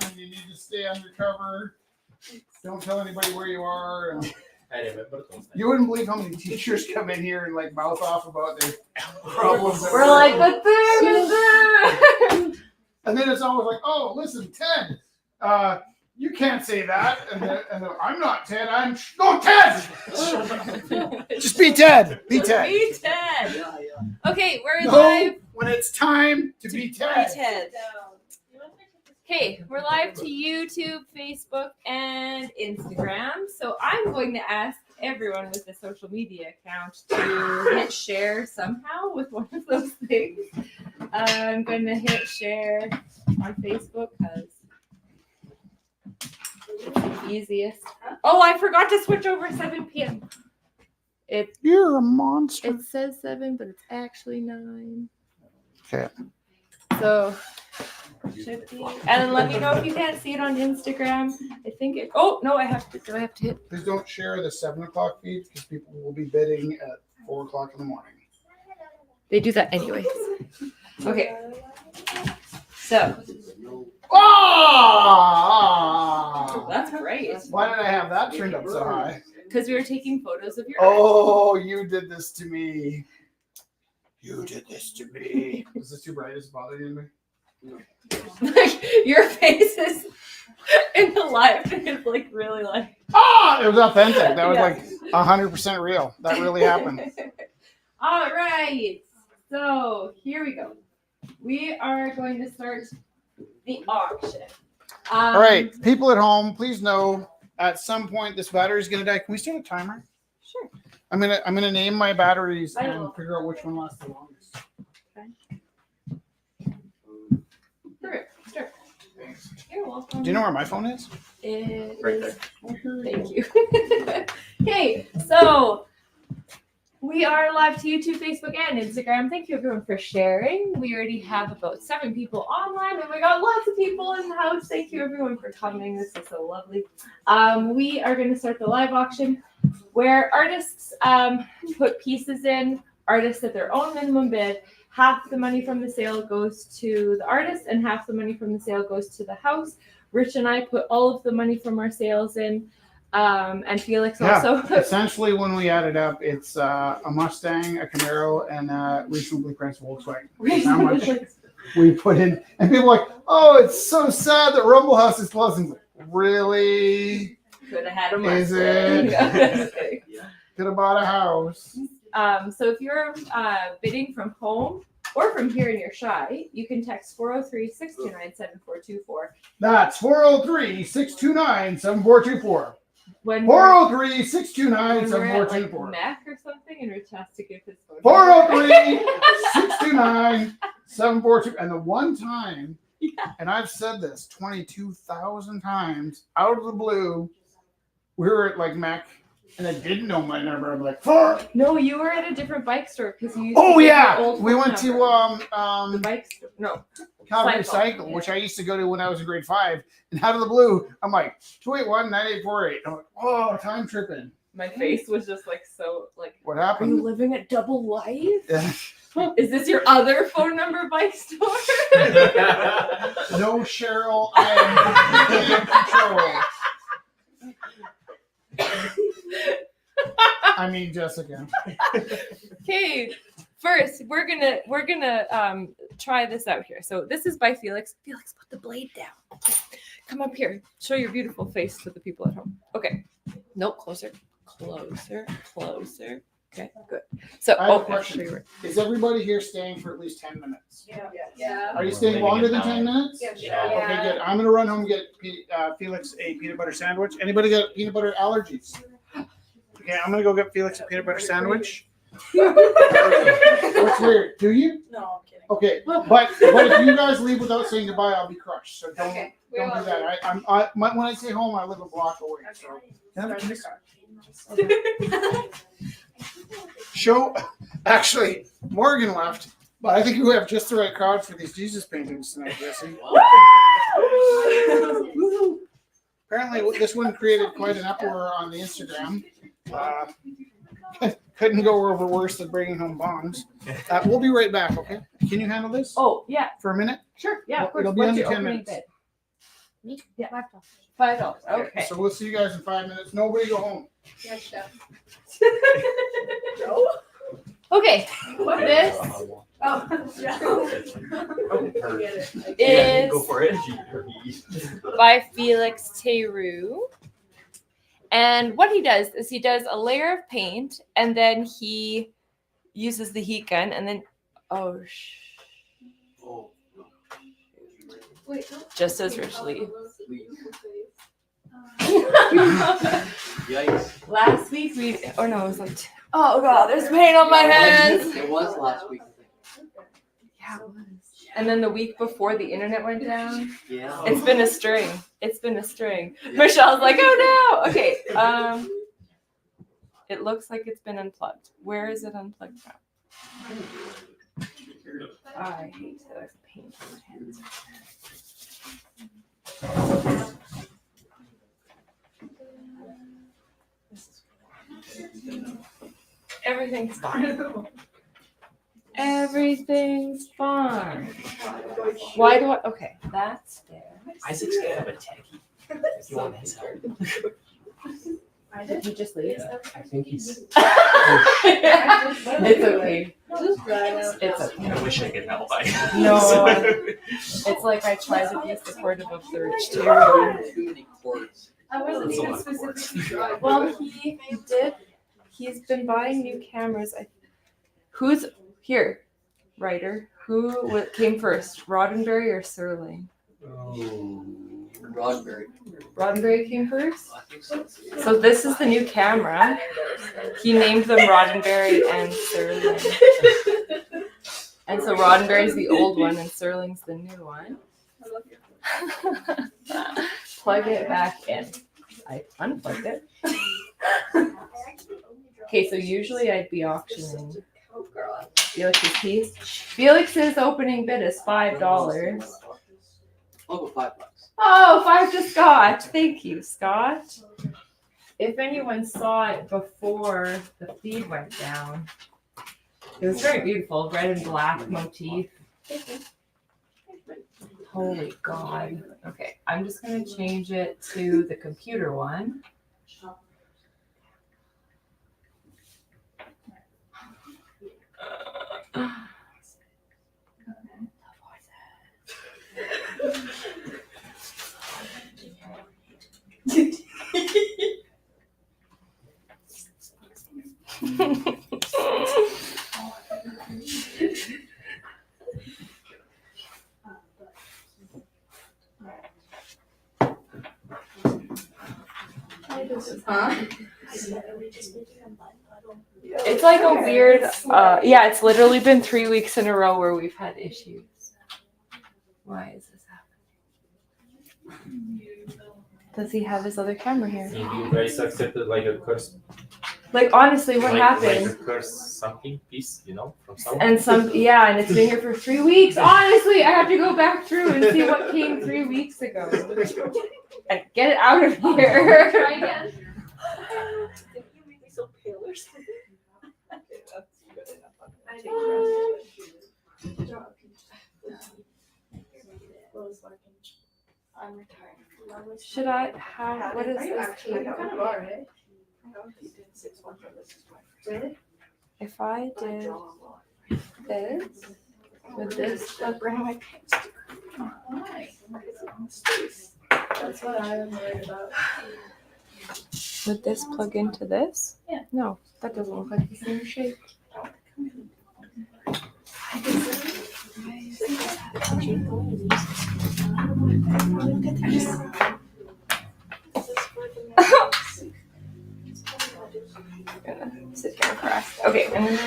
and you need to stay undercover. Don't tell anybody where you are. And you wouldn't believe how many teachers come in here and like mouth off about their problems. We're like, the third. And then it's always like, oh, listen, Ted, you can't say that. And then I'm not Ted. No, Ted. Just be Ted. Be Ted. Be Ted. Okay, we're No, live. when it's time to be Ted. Okay, we're live to YouTube, Facebook, and Instagram. So I'm going to ask everyone with a social media account to hit share somehow with one of those things. I'm going to hit share on Facebook because it's the easiest. Oh, I forgot to switch over 7 p.m. You're a monster. It says 7, but it's actually 9. Okay. So should be. And let me know if you can't see it on Instagram. I think it. Oh no, I have to. Do I have to hit? Please don't share the 7 o'clock feed because people will be bidding at 4 o'clock in the morning. They do that anyways. Okay. So. Oh! That's great. Why did I have that turned up so high? Because we were taking photos of your. Oh, you did this to me. You did this to me. Is this too bright? Is it bothering you? Like your face is in the live thing is like really like. Ah, it was authentic. That was Yeah. like 100% real. That really happened. All right. So here we go. We are going to start the auction. All right, people at home, please know at some point this battery is going to die. Can we start a timer? Sure. I'm gonna name my batteries I and will. figure out which one lasts the longest. Sure. You're welcome. Do you know where my phone is? It Right is- there. Thank you. Okay, so we are live to YouTube, Facebook, and Instagram. Thank you everyone for sharing. We already have about 7 people online, and we got lots of people in the house. Thank you everyone for coming. This is so lovely. We are going to start the live auction where artists put pieces in. Artists at their own minimum bid. Half the money from the sale goes to the artist, and half the money from the sale goes to the house. Rich and I put all of the money from our sales in, and Felix also. Essentially, when we add it up, it's a Mustang, a Camaro, and a reasonably priced Volkswagen. That's how much we put in. And people are like, oh, it's so sad that Rumble House is closing. Really? Could have had a Is Mustang. it? Could have bought a house. So if you're bidding from home or from here and you're shy, you can text 403-629-7424. That's 403-629-7424. When we're 403-629-7424. at Mac or something, and Rich has to give his phone. 403-629-742. And the one time, and I've said this 22,000 times, out of the blue, we were at like Mac, and I didn't know my number. I'm like, No, you were at a different bike store because you. oh give your yeah, old we phone went to number. The bike store. No. Calgary Cycle, Cycle, yeah. which I used to go to when I was in grade 5. And out of the blue, I'm like 281-9848. I'm like, oh, time tripping. My face was just like so like. What Are you happened? living at Double Life? Yeah. Is this your other phone number bike store? No, Cheryl, I am in control. I mean, Jessica. Okay, first we're gonna try this out here. So this is by Felix. Felix, put the blade down. Come up here. Show your beautiful face to the people at home. Okay. Nope. Closer. Okay. Good. So I have a actually, question. we're- Is everybody here staying for at least 10 minutes? Yeah. Are you staying longer than 10 minutes? Yeah. Okay, good. I'm gonna run home and get Felix a peanut butter sandwich. Anybody got peanut butter allergies? Okay, I'm gonna go get Felix a peanut butter sandwich. What's weird? Do you? No, I'm kidding. Okay, but if you guys leave without saying goodbye, I'll be crushed. So don't Okay. don't do that. When I say home, I live a block away. So can I have a kiss? Show. Actually, Morgan left, but I think we have just the right crowd for these Jesus paintings tonight, Jesse. Woo! Apparently, this one created quite an uproar on the Instagram. Couldn't go over worse than bringing home bombs. We'll be right back, okay? Can you handle this Oh yeah, for a minute? sure. Yeah, of course. It'll be What's under your 10 opening minutes. bid? Yeah. $5. Okay. So we'll see you guys in 5 minutes. Nobody go home. Okay. This is Go for it. by Felix Theroux. And what he does is he does a layer of paint and then he uses the heat gun and then just as richly. Yikes. Last week it was like oh god, there's paint on my hands. It was last week. Yeah, it was. And then the week before the internet went down. Yeah. It's been a string. Michelle's like, oh no. Okay. It looks like it's been unplugged. Where is it unplugged from? I hate that there's paint on my hands. Everything's fine. Everything's fine. Why do I? Okay, that's there. Isaac's kind of a techie. If you want his help. Did he just leave? I think he's. It's okay. It's okay. I wish I could help. No, it's like I try to be supportive of the rich too. Too many chords. I wasn't That's a even lot of chords. specifically. Well, he did. He's been buying new cameras. Who's here? Writer. Who came first, Roddenberry or Serling? Oh. Roddenberry. Roddenberry came first. I think so. So this is the new camera. He named them Roddenberry and Serling. And so Roddenberry's the old one and Serling's the new one. Plug it back in. I unplugged it. Okay, so usually I'd be auctioning Felix's piece. Felix's opening bid is $5. I'll go $5. Oh, 5 to Scott. Thank you, Scott. If anyone saw it before the feed went down, it was very beautiful. Red and black motif. Holy God. Okay, I'm just going to change it to the computer one. It's like a weird, yeah, it's literally been 3 weeks in a row where we've had issues. Why is this happening? Does he have his other camera here? Maybe you guys accepted like a curse. Like, honestly, what happened? Like a curse something piece, from someone. And and it's been here for 3 weeks. Honestly, I have to go back through and see what came 3 weeks ago. And get it out of here. Try again. Did you make me so pale or something? Okay, that's good enough. I take the rest. I'm retired. Should I have, what is Are you this? actually? You kind of are, eh? I know you did 6 months for this. Really? If I did this, would this, Bring my pants. That's what I'm worried about. would this plug into this? Yeah. No, that doesn't look like the same shape. Sit here and crash. Okay, I'm gonna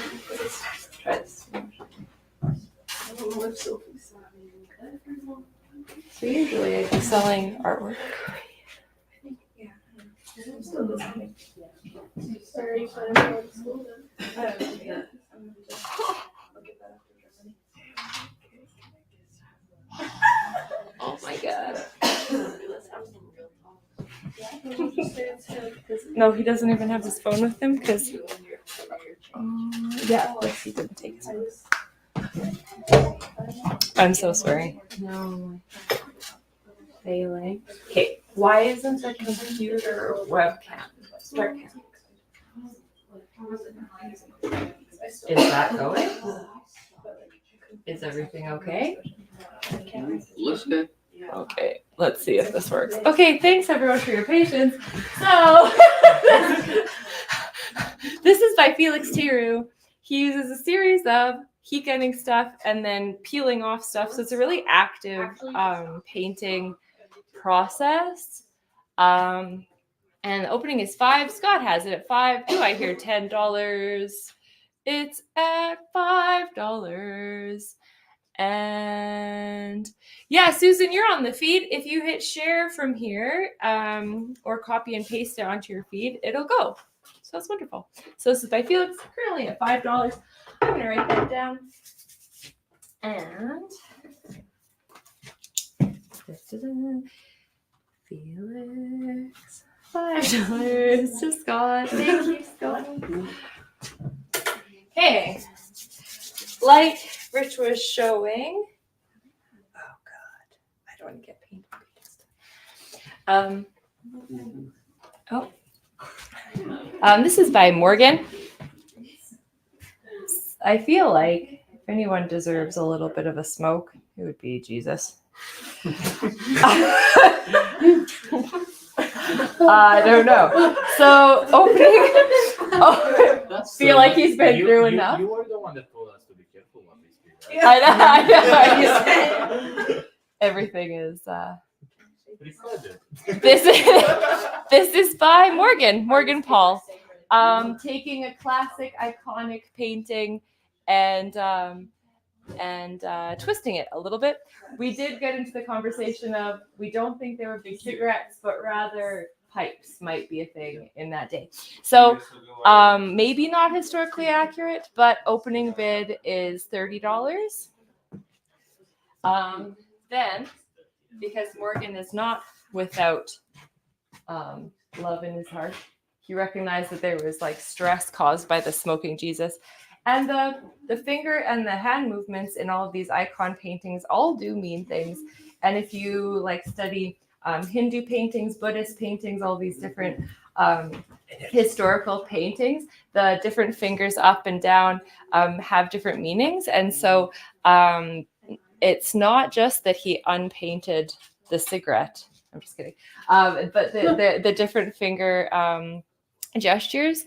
try this. So usually I'd be selling artwork. Oh my god. No, he doesn't even have his phone with him because. Yeah, of course he didn't take his phone. I'm so sorry. No. failing. Okay, why isn't the computer webcam? Start cam. Is that going? Is everything okay? Looks good. Okay, let's see if this works. Okay, thanks everyone for your patience. So, this is by Felix Tiru. He uses a series of heat gunning stuff and then peeling off stuff. So it's a really active painting process. And the opening is $5. Scott has it at $5. Do I hear $10? It's at $5. And yeah, Susan, you're on the feed. If you hit share from here or copy and paste it onto your feed, it'll go. So that's wonderful. So this is by Felix, currently at $5. I'm going to write that down. And Felix, $5 to Scott. Thank you, Scott. Okay. Like Rich was showing. Oh God, I don't want to get paint. This is by Morgan. I feel like if anyone deserves a little bit of a smoke, it would be Jesus. I don't know. So opening. Feel like he's been through enough. You were the one that told us to be careful on this video, right? I know. Everything is. Recorded. This is by Morgan Paul, taking a classic, iconic painting and twisting it a little bit. We did get into the conversation of we don't think there would be cigarettes, but rather pipes might be a thing in that day. So maybe not historically accurate, but opening bid is $30. Then, because Morgan is not without love in his heart, he recognized that there was like stress caused by the smoking Jesus. And the finger and the hand movements in all of these icon paintings all do mean things. And if you like study Hindu paintings, Buddhist paintings, all these different historical paintings, the different fingers up and down have different meanings. And so it's not just that he unpainted the cigarette. I'm just kidding. But the different finger gestures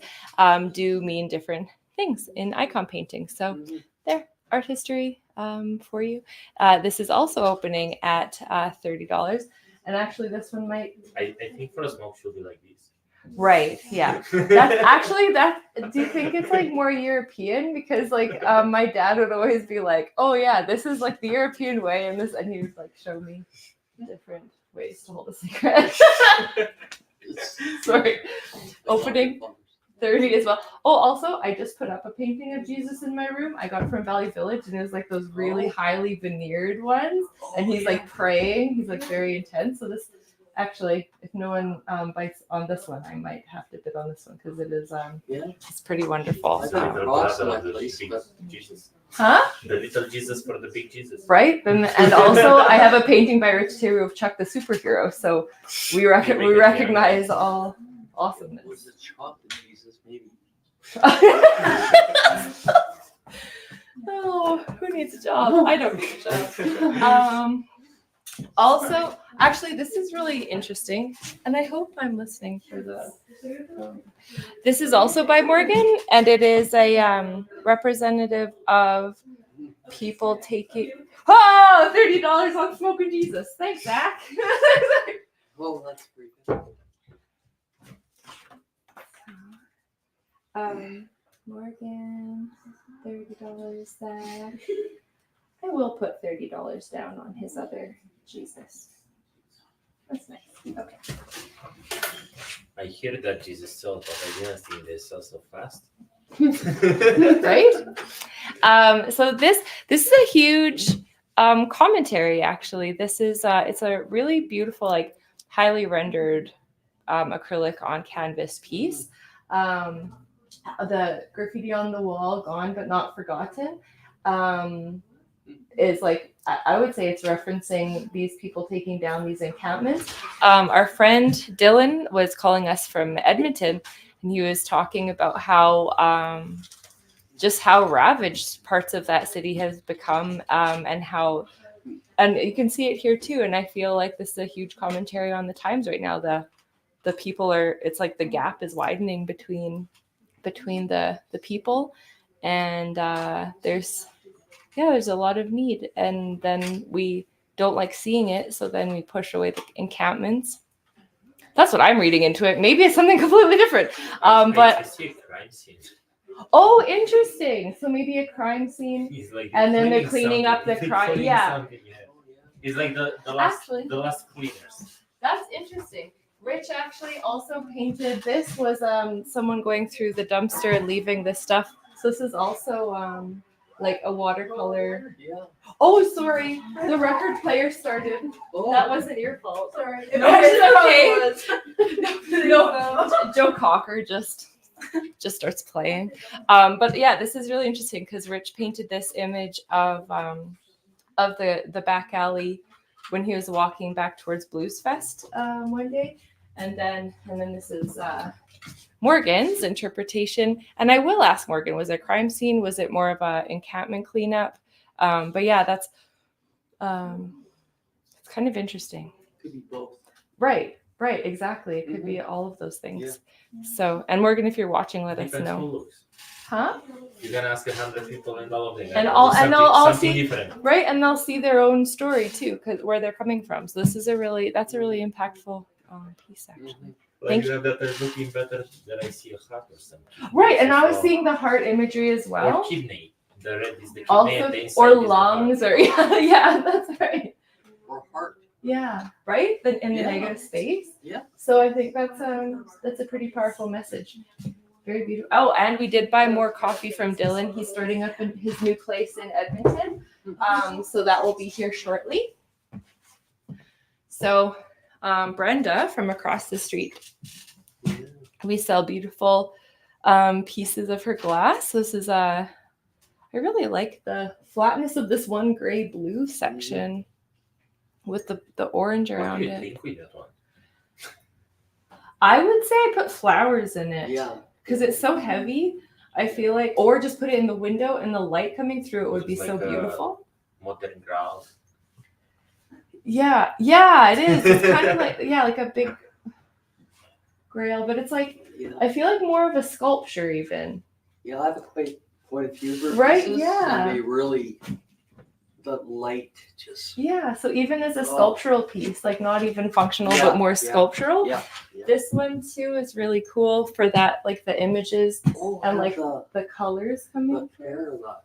do mean different things in icon painting. So there, art history for you. This is also opening at $30. And actually this one might... I think for a smoke should be like this. Right, yeah. That's actually, do you think it's like more European? Because like my dad would always be like, oh yeah, this is like the European way and he would like show me different ways to hold a cigarette. Sorry. Opening 30 as well. Oh, also, I just put up a painting of Jesus in my room. I got it from Valley Village, and it was like those really highly veneered ones. And he's like praying. He's like very intense. So this, actually, if no one bites on this one, I might have to bid on this one because it is, it's pretty wonderful. I got rocks in my place, but Jesus. Huh? The little Jesus for the big Jesus. Right? And also, I have a painting by Rich Terry of Chuck the Superhero. So we recognize all awesomeness. was the chocolate Jesus, maybe? Oh, who needs a job? I don't need a job. Also, actually, this is really interesting, and I hope I'm listening for the. This is also by Morgan, and it is a representative of people taking. Oh, $30 on Smoking Jesus. Thanks, Zach. Oh, that's pretty good. Morgan, $30 that. I will put $30 down on his other Jesus. That's nice. Okay. I hear that Jesus sold, but I didn't think they sell so fast. Right? So this is a huge commentary. Actually, this is it's a really beautiful, like highly rendered acrylic on canvas piece. The graffiti on the wall, gone but not forgotten. is like I would say it's referencing these people taking down these encampments. Our friend Dylan was calling us from Edmonton, and he was talking about how just how ravaged parts of that city has become, and how, and you can see it here too. And I feel like this is a huge commentary on the times right now. The people are, it's like the gap is widening between the people, and there's a lot of need, and then we don't like seeing it, so then we push away the encampments. That's what I'm reading into it. Maybe it's something completely different. I But see a crime scene. oh, interesting. So maybe a crime scene. He's like And then they're cleaning up the something. crime. Cleaning Yeah. something, He's like the last Actually. the last cleaners. That's interesting. Rich actually also painted, this was someone going through the dumpster and leaving this stuff. So this is also like a watercolor. Yeah. Oh, sorry. The record player started. Oh. That wasn't your fault. Sorry. No, it's okay. No, Joe Cocker just starts playing. But yeah, this is really interesting because Rich painted this image of the back alley when he was walking back towards Blues Fest one day, and then this is Morgan's interpretation. And I will ask Morgan, was it a crime scene? Was it more of a encampment cleanup? But yeah, that's it's kind of interesting. Could be both. Right, exactly. It could be all of those things. So, and Morgan, if you're watching, let us Depends who know. looks. Huh? You can ask 100 people and all of them. And all- and they'll all something see- different. Right, and they'll see their own story too, because where they're coming from. So this is a really impactful piece, actually. Mhm. Thank Like that they're looking better than I see a heart or something. Right, and I was Or- seeing the heart imagery as or well. kidney. The red is the kidney and Also, the inside or is the heart. lungs, or yeah, that's right. Or heart. Yeah, right. In the Yeah. negative space. Yeah. So I think that's a pretty powerful message. Very beautiful. Oh, and we did buy more coffee from Dylan. He's starting up in his new place in Edmonton. So that will be here shortly. So Brenda from across the street, Yeah. we sell beautiful pieces of her glass. This is I really like the flatness of this one gray blue section with the orange What around do you it. think with that one? I would say I put flowers in it Yeah. because it's so heavy. I feel like, or just put it in the window and the light coming through, it would be Looks so like a- beautiful. Modern ground. Yeah, it is. It's kind of like, like a big grail, but it's like, Yeah. I feel like more of a sculpture even. Yeah, I have quite a few of her Right, pieces, yeah. And they really, the light just. Yeah, so even as a Oh. sculptural piece, like not even functional, Yeah, but more yeah, sculptural. Yeah. This one too is really cool for that, like the images, Oh, And, I like, have the colors the coming. hair of that.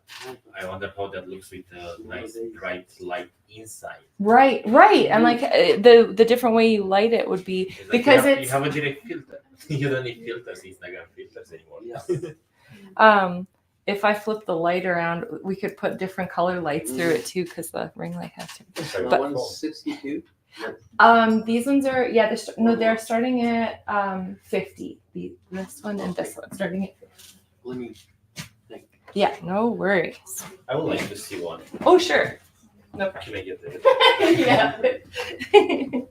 I wonder how that looks with the nice bright light inside. Right, and like the different way you light it would be It's like because you it's have a direct filter. You don't need filters, Instagram filters anymore. Yeah. if I flip the light around, we could put different color lights through it too, because the ring light has to. Sorry, That but- one's 62. These ones are they're starting at 50. This one and this one starting at 50. Let me think. Yeah, no worries. I would like to see one. Oh sure, no problem. Can I get there? Yeah.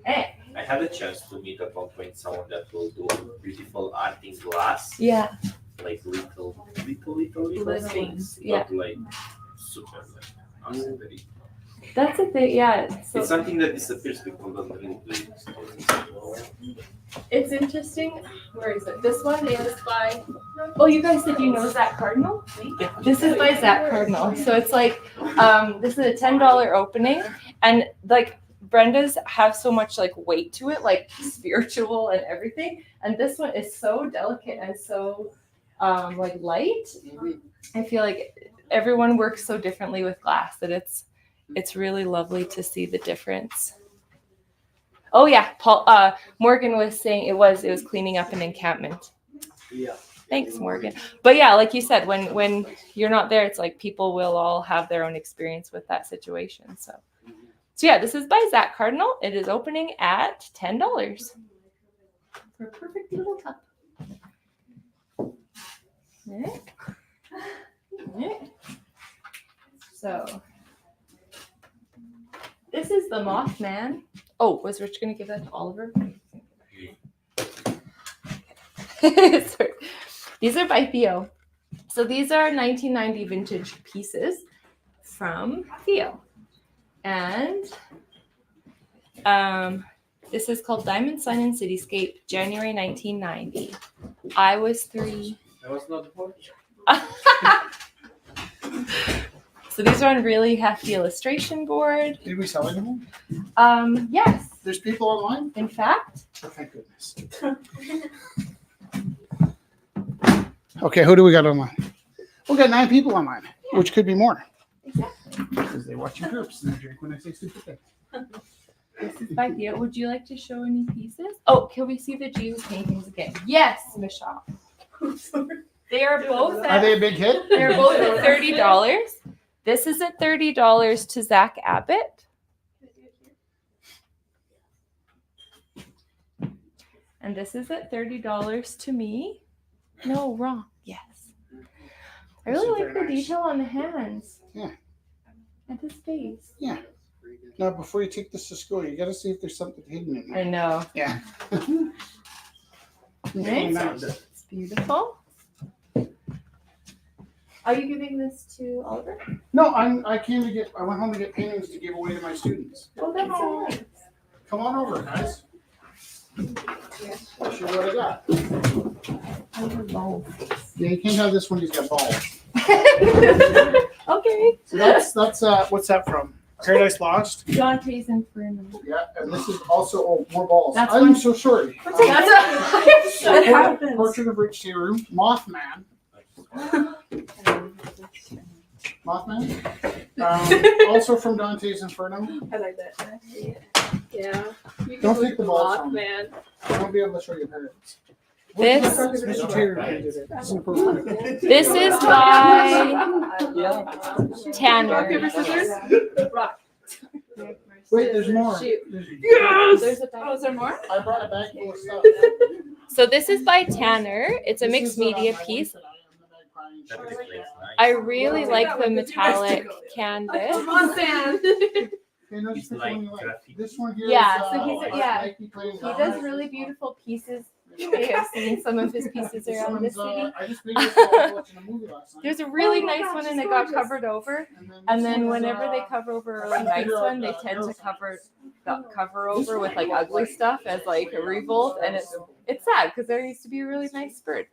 Hey. I had a chance to meet at one point someone that will do beautiful art in glass, Yeah. like little Little things, ones, yeah. not like super like awesome, very. That's the thing. Yeah. So It's something that disappears because don't really do it. it's interesting. Where is it? This one is by. Oh, you guys said you know Zach Cardinal? This is by Zach Cardinal. So it's like, this is a $10 opening, and like Brenda's have so much like weight to it, like spiritual and everything. And this one is so delicate and so like light. Mhm. I feel like everyone works so differently with glass that it's really lovely to see the difference. Oh yeah, Paul Morgan was saying it was cleaning up an encampment. Yeah. Thanks, Morgan. But yeah, like you said, when you're not there, it's like people will all have their own experience with that situation. So yeah, this is by Zach Cardinal. It is opening at $10 for a perfect little cup. Okay. Alright. So this is the Mothman. Oh, was Rich gonna give that to Oliver? Sorry. These are by Theo. So these are 1990 vintage pieces from Theo. And this is called Diamond Sun and Cityscape, January 1990. I was 3. That was not the point. So these are on really hefty illustration board. Did we sell anyone? Yes, There's people online? in fact. Oh, thank goodness. Okay, who do we got online? We got 9 people online, which could be more. Exactly. Because they watch in groups and they drink when I say stupid things. This is by Theo. Would you like to show any pieces? Oh, can we see the Jesus paintings again? Yes, Michelle. They are both Are they a big hit? They're both at $30. This is at $30 to Zach Abbott. And this is at $30 to me. No, wrong. Yes. I really This is like the very nice. detail on the hands. Yeah. And his face. Now, before you take this to school, you got to see if there's something hidden in I there. know. Yeah. Right? Nice. It's beautiful. Are you giving this to Oliver? No, I went home to get paintings to give away to my students. Oh, that's so nice. Come on over, guys. I'll show you what I got. Yeah, you can't have this one. He's got balls. Okay. So that's what's that from? Paradise Lost. Dante's Inferno. Yeah, and this is also more balls. That's I'm one- so sorry. That's what happens. Portrait of Rich Theroux, Mothman. Mothman. Also from Dante's Inferno. I like that. Yeah. You Don't can take the balls from me. man. I won't be able to show your parents. This- Mr. Taylor painted it. Super cool. This is by Tanner. Rock, paper, scissors? Rock. Wait, there's more. Shoot. There's- There's a Oh, is there more? I brought a bag full of stuff. So this is by Tanner. It's a This mixed is what media I piece. wanted, I am the magpie. That displays nice. I really like the metallic canvas. Come on, Sam. Okay, no, just It's pick like one you like. graffiti. This one here Yeah, is, so he's like yeah. Nike playing He golf. does really beautiful pieces. You may have seen some of his pieces This around the one's, city. I just made this while I was watching a movie last night. There's a really Oh my nice gosh, one it's and it got gorgeous. covered over. this And then one is, whenever they cover over a really nice one, they tend to cover over with like ugly stuff as like a revolt, and it's sad because there used to be a really nice bird.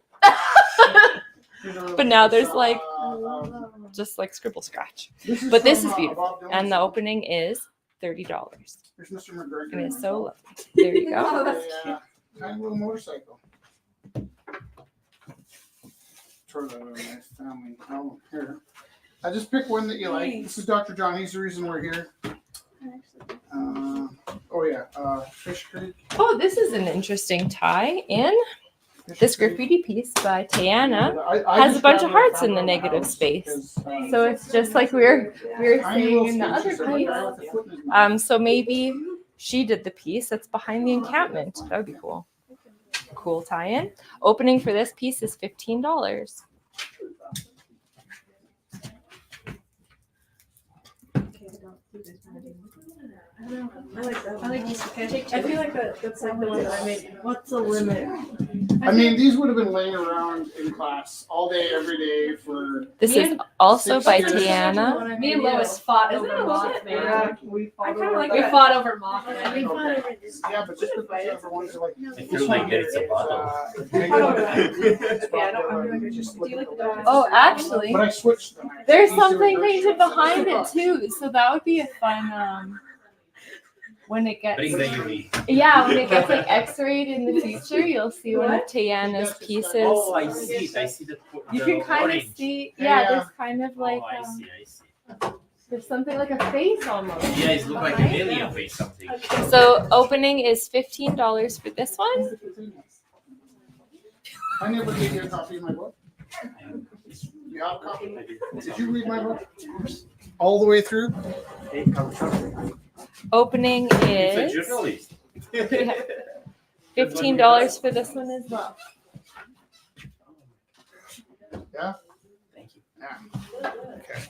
But now there's like just like scribble scratch. But this is beautiful, and the opening is $30. There's Mr. McGregor. It is so lovely. There you go. Yeah, tiny little motorcycle. Sort of a nice family. Oh, here. I just pick one that you like. This is Dr. John. He's the reason we're here. Fish Creek. Oh, this is an interesting tie-in. This graffiti piece by Tiana has a bunch of hearts in the negative space. So it's just like we were saying in the other piece. So maybe she did the piece that's behind the encampment. That would be cool. Cool tie-in. Opening for this piece is $15. I like that. I like this. I feel like that's like the one that I made. What's the limit? I mean, these would have been laying around in class all day, every day for. This is also by Tiana. Me and Lois fought over Mothman. Yeah, We I fought kinda over. like We that. fought over Mothman. Yeah, but just because the other ones are like. I feel like there is a bottle. Oh, actually, But I switched them. there's something painted behind it too. So that would be a fun when it gets Bring the UV. when it gets like X-rayed in the future, you'll see one of Tiana's pieces. Oh, I see it. I see the. You the can kind orange. of see, Yeah. there's kind of like Oh, I see. I see. there's something like a face almost. Yeah, it looks like an alien face something. So opening is $15 for this one. I never gave you a copy of my book. You have a copy? Did you read my book? All the way through? Opening It's a is journalist. $15 for this one as well. Yeah? Thank you. Okay.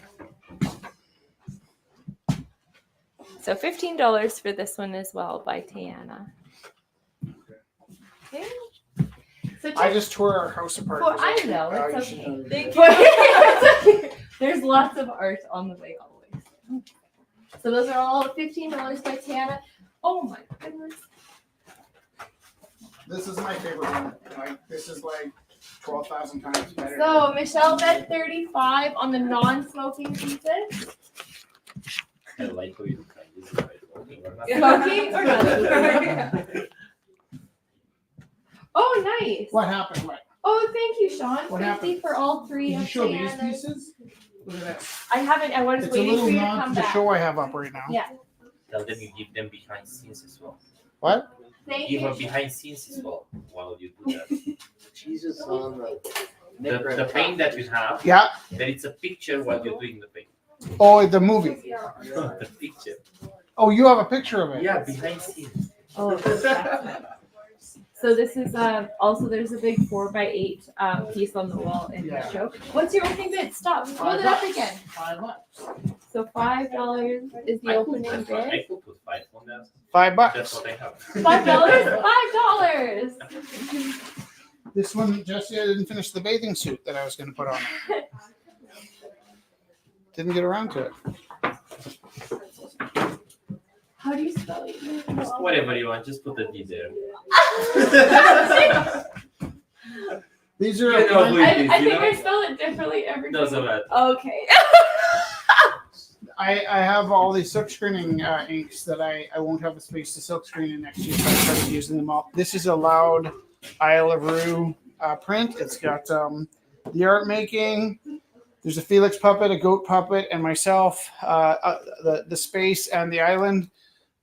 So $15 for this one as well by Tiana. Okay. So I just tore our house apart. Well, I know, Oh, it's you okay. should- Thank you. There's lots of art on the way always. So those are all $15 by Tiana. Oh my goodness. This is my favorite one. Like this is like 12,000 times better. So Michelle bet 35 on the non-smoking pieces. I like how you kind of use it. Smoking or not? Oh, nice. What happened? What? Oh, thank you, Sean. What 50 happened? for all three Did of you show these Tiana's. pieces? Look at that. I haven't. I was It's a waiting for little you to nod come to the back. show I have up right now. Yeah. Tell them you give them behind scenes as well. What? Thank Give you. them behind scenes as well while you do that. Jesus on The paint that you have, Yeah. then it's a picture while you're doing the paint. Oh, the movie. The picture. Oh, you have a picture of it. Yeah, behind scenes. Oh, so this is also there's a big 4x8 piece on the wall in Yeah. the show. What's your opening bid? Stop. Hold it up again. $5. So $5 is the opening bid. I could put 5 on that. $5. That's what I have. $5. $5. This one, Jesse, I didn't finish the bathing suit that I was going to put on. Didn't get around to it. How do you spell it? Whatever you want, just put the D there. These are. You know who it is, I you think know? I spell it differently every time. Doesn't matter. Okay. I have all these silk screening inks that I won't have the space to silk screen in next year, so I started using them all. This is a Loud Isle of Rue print. It's got the art making. There's a Felix puppet, a goat puppet, and myself, the space and the island.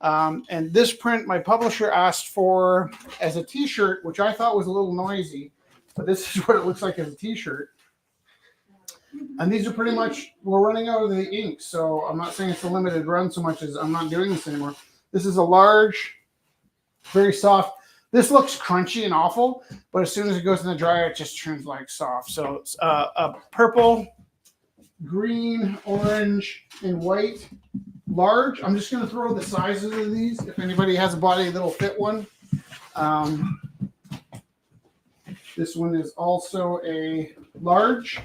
And this print, my publisher asked for as a T-shirt, which I thought was a little noisy, but this is what it looks like as a T-shirt. And these are pretty much, we're running out of the ink, so I'm not saying it's a limited run so much as I'm not doing this anymore. This is a large, very soft. This looks crunchy and awful, but as soon as it goes in the dryer, it just turns like soft. So it's a purple, green, orange, and white, large. I'm just going to throw the sizes of these. If anybody has a body that'll fit one. This one is also a large.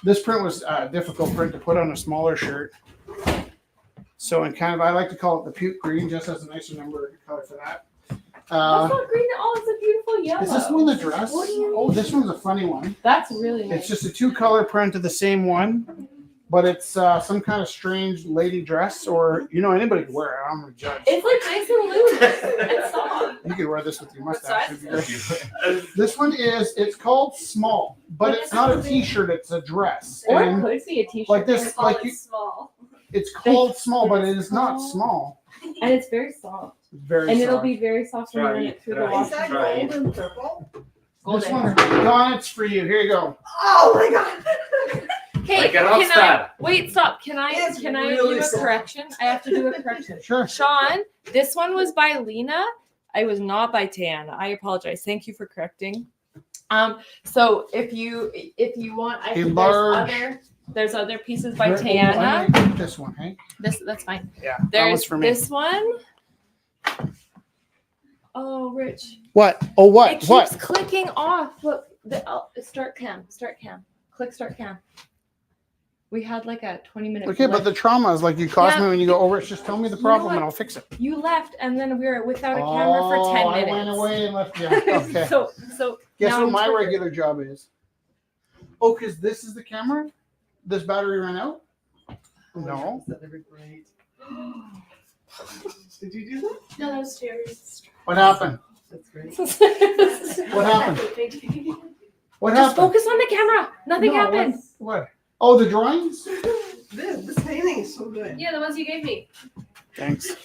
This print was a difficult print to put on a smaller shirt. So in kind of, I like to call it the puke green, just as a nicer number color for that. That's not green at all. It's a beautiful yellow. Is this one the dress? What do you Oh, mean? this one's a funny one. That's really nice. It's just a 2-color print of the same one, but it's some kind of strange lady dress, or anybody could wear it. I'm gonna judge. It's like nice and loose and soft. You could wear this with your What mustache. size? It'd be great. This one it's called small, but it's not a T-shirt. It's a dress. Or it And could be a t-shirt. like this, Call like it you, small. it's called small, but it is not small. And it's very soft. It's very And it'll soft. be very soft when you Try run it, it through the try it. wash. Is that Try gold and purple? Golden. This one's Dawn, it's for you. Here you go. Oh my god! Okay, Like a rock can I star. wait? Stop. Can I It's do really a soft. correction? I have to do a correction. Sure. Sean, this one was by Lena. I was not by Tiana. I apologize. Thank you for correcting. So if you want, I A think large- there's other pieces by Very- Tiana. I'm gonna take this one, hey? That's fine. Yeah, that There's one's for me. this one. Oh, Rich. What? Oh, what? It keeps What? clicking off. Look, start cam. Click start cam. We had like a 20-minute. Okay, but the trauma is like you caused Yeah. me when you go over it. Just tell me the You know problem what? and I'll fix it. You left, and then we were without a camera for 10 minutes. I went away and left. Yeah. Okay. So Guess now what I'm my triggered. regular job is? Oh, because this is the camera? This battery ran out? No. Did you do that? No, that was Jerry's. What happened? That's great. What happened? What Just happened? focus on the camera. Nothing No, happened. What? Oh, the drawings? This painting is so good. Yeah, the ones you gave me. Thanks.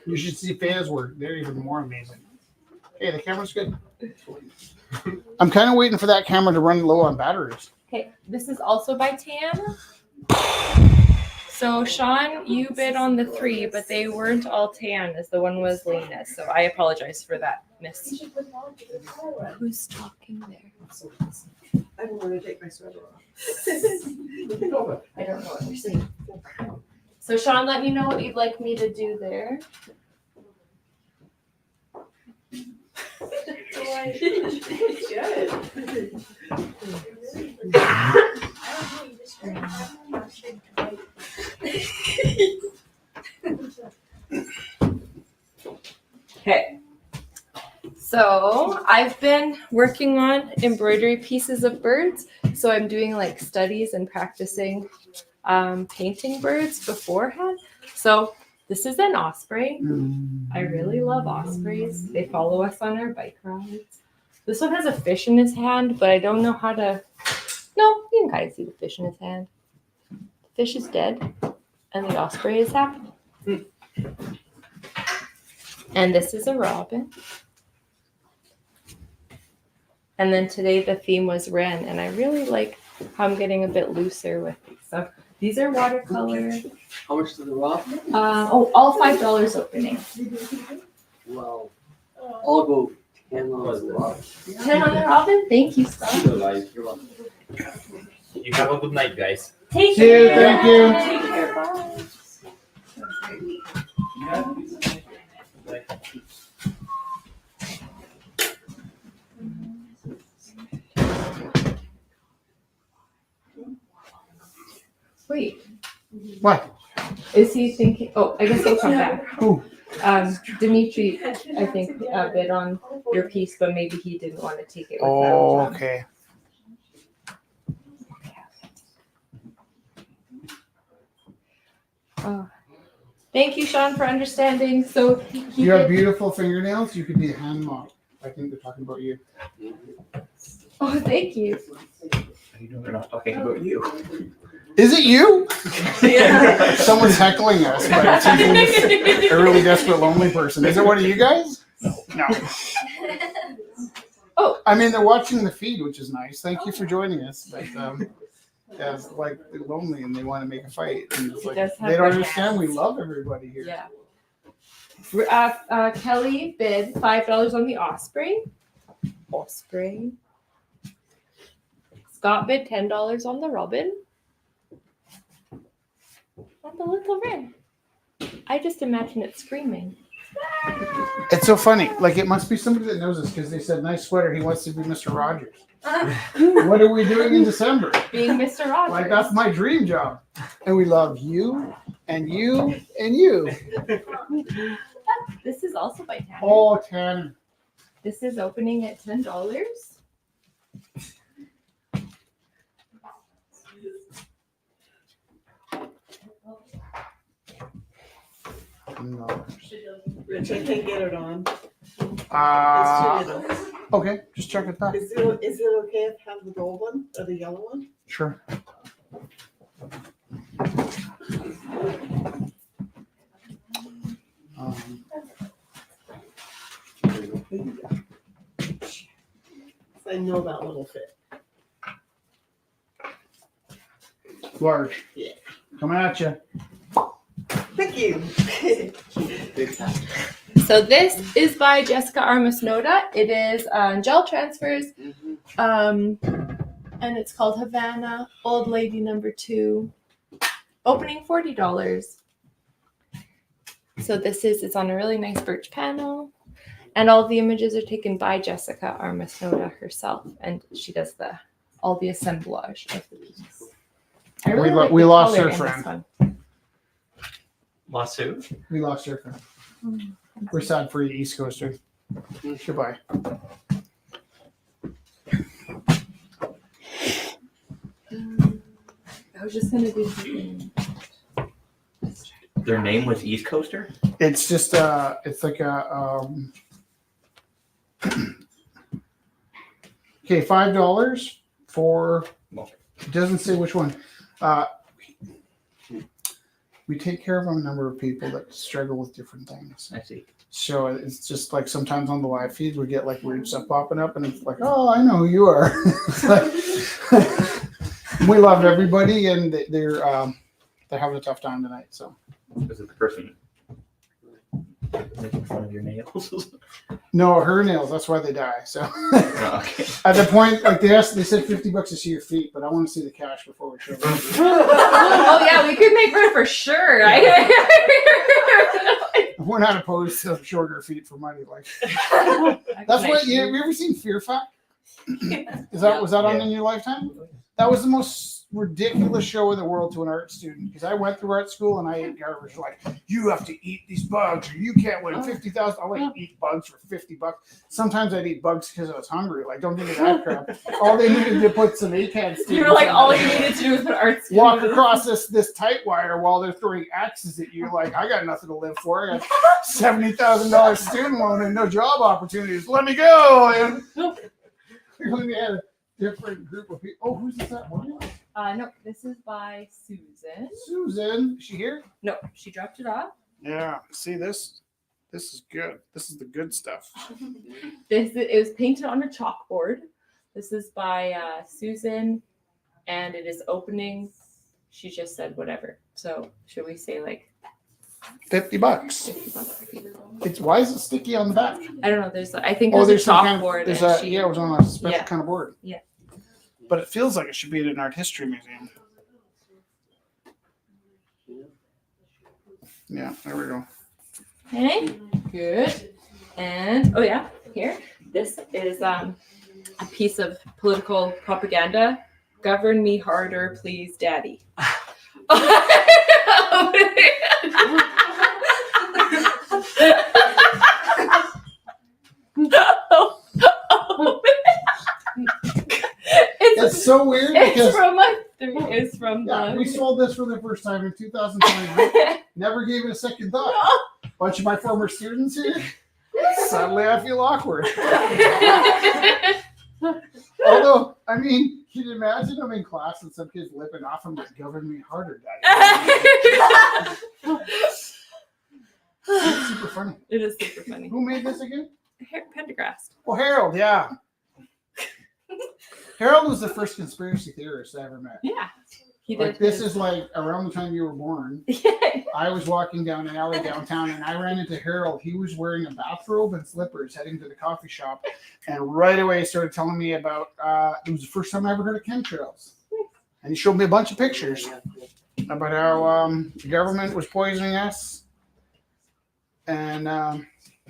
You should see Faye's work. They're even more amazing. Hey, the camera's good. I'm kind of waiting for that camera to run low on batteries. Okay, this is also by Tan. So Sean, you bid on the 3, but they weren't all tan, as the one was Lena. So I apologize for that miss. Who's talking there? I'm going to take my sweater off. I don't know what you're saying. So Sean, let me know what you'd like me to do there. Okay. So I've been working on embroidery pieces of birds. So I'm doing like studies and practicing painting birds beforehand. So this is an osprey. I really love ospreys. They follow us on our bike rides. This one has a fish in his hand, but I don't know how to. No, you can kind of see the fish in his hand. The fish is dead, and the osprey is happy. And this is a robin. And then today the theme was wren, and I really like how I'm getting a bit looser with these. So these are watercolor. How much does the rock? All $5 opening. Well, I'll go 10 on the rock. 10 on the robin. Thank you, Scott. You're welcome. You have a good night, guys. Take See you, care. thank you. Take care. Bye. Wait, What? is he thinking? Oh, I guess he'll come back. Who? Dimitri, I think, bid on your piece, but maybe he didn't want to take it. Oh, without okay. Thank you, Sean, for understanding. So he You have did- beautiful fingernails. You could be a hand model. I think they're talking about you. Oh, thank you. They're not talking about you. Is it you? Someone's heckling us, but it's usually a really desperate, lonely person. Is it one of you guys? No. Oh. I mean, they're watching the feed, which is nice. Thank you for joining us. But yeah, it's like they're lonely and they want to make a fight. And it's He like, does have they don't good understand. We hands. love everybody here. Yeah. Kelly bid $5 on the osprey. Osprey. Scott bid $10 on the robin. And the little wren. I just imagine it screaming. It's so funny. Like, it must be somebody that knows us because they said, nice sweater. He wants to be Mr. Rogers. What are we doing in December? Being Mr. Rogers. Like, that's my dream job. And we love you and you and you. This is also by Tanner. Oh, Tanner. This is opening at $10. No. Rich, I can't get it on. It's Uh, too little. okay, just check it back. Is it okay if I have the gold one or the yellow one? Sure. I know that little fit. Large. Yeah. Coming at you. Thank you. So this is by Jessica Armasnoda. It is gel transfers, and it's called Havana Old Lady Number 2. Opening $40. So it's on a really nice birch panel, and all the images are taken by Jessica Armasnoda herself, and she does all the assemblage of the piece. I really like We the lost color her in this friend. one. Lawsuit? We lost her friend. We're sad for you, East Coaster. Goodbye. I was just gonna do something. Their name was East Coaster? It's just it's like a okay, $5 for it doesn't say which one. We take care of a number of people that struggle with different things. I see. So it's just like sometimes on the live feed we get like weird stuff popping up and it's like, oh, I know who you are. It's like, we love everybody and they're having a tough time tonight. So Was it the person making fun of your nails? No, her nails. That's why they die. So Oh, okay. at the point, like they said $50 to see your feet, but I want to see the cash before we show them. Oh yeah, we could make her for sure. We're not opposed to showing her feet for money. Like that's what. Have you ever seen Fear Fact? Was that on in your lifetime? That was the most ridiculous show in the world to an art student because I went through art school and I ate garbage. Like, you have to eat these bugs or you can't win 50,000. I like eat bugs for $50. Sometimes I'd eat bugs because I was hungry. Like, don't think of that crap. All they needed to put some ACAD students. You were like, all you needed to do was put art school. Walk across this tight wire while they're throwing axes at you. Like, I got nothing to live for. I got $70,000 student loan and no job opportunities. Let me go. And we had a different group of people. Oh, who's this? That one? No, this is by Susan. Susan, is she here? No, she dropped it off. Yeah. See this? This is good. This is the good stuff. It was painted on a chalkboard. This is by Susan, and it is opening. She just said whatever. So should we say like $50. $50? It's why is it sticky on the back? I don't know. I think Oh, there's a some kind chalkboard. of, there's and a she- yeah, it was on a special Yeah. kind of board. Yeah. But it feels like it should be at an art history museum. Yeah, there we go. Okay, good. And oh yeah, here. This is a piece of political propaganda. Govern me harder, please, Daddy. It's so weird It's because from it's from yeah, we the sold this for the first time in 2020. Never gave it a second thought. Bunch of my former students here. Suddenly I feel awkward. Although, I mean, can you imagine I'm in class and some kid's lipping off and like, govern me harder, Daddy. It's super funny. It is super funny. Who made this again? Pendergrast. Oh, Harold, yeah. Harold was the first conspiracy theorist I ever met. Yeah, he did. Like, this is like around the time you were born. I was walking down an alley downtown and I ran into Harold. He was wearing a bathrobe and slippers heading to the coffee shop. And right away he started telling me about, it was the first time I ever heard of chemtrails. And he showed me a bunch of pictures about how the government was poisoning us. And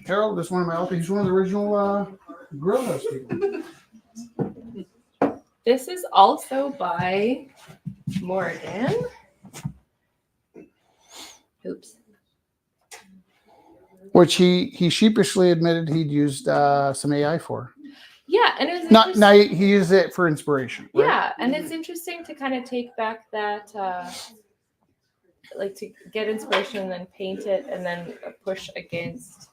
Harold is one of my, he's one of the original Grill House people. This is also by Morgan. Oops. Which he sheepishly admitted he'd used some AI for. Yeah, and it was Not interest- now he used it for inspiration. Right? Yeah, and it's interesting to kind of take back that, like to get inspiration and then paint it and then push against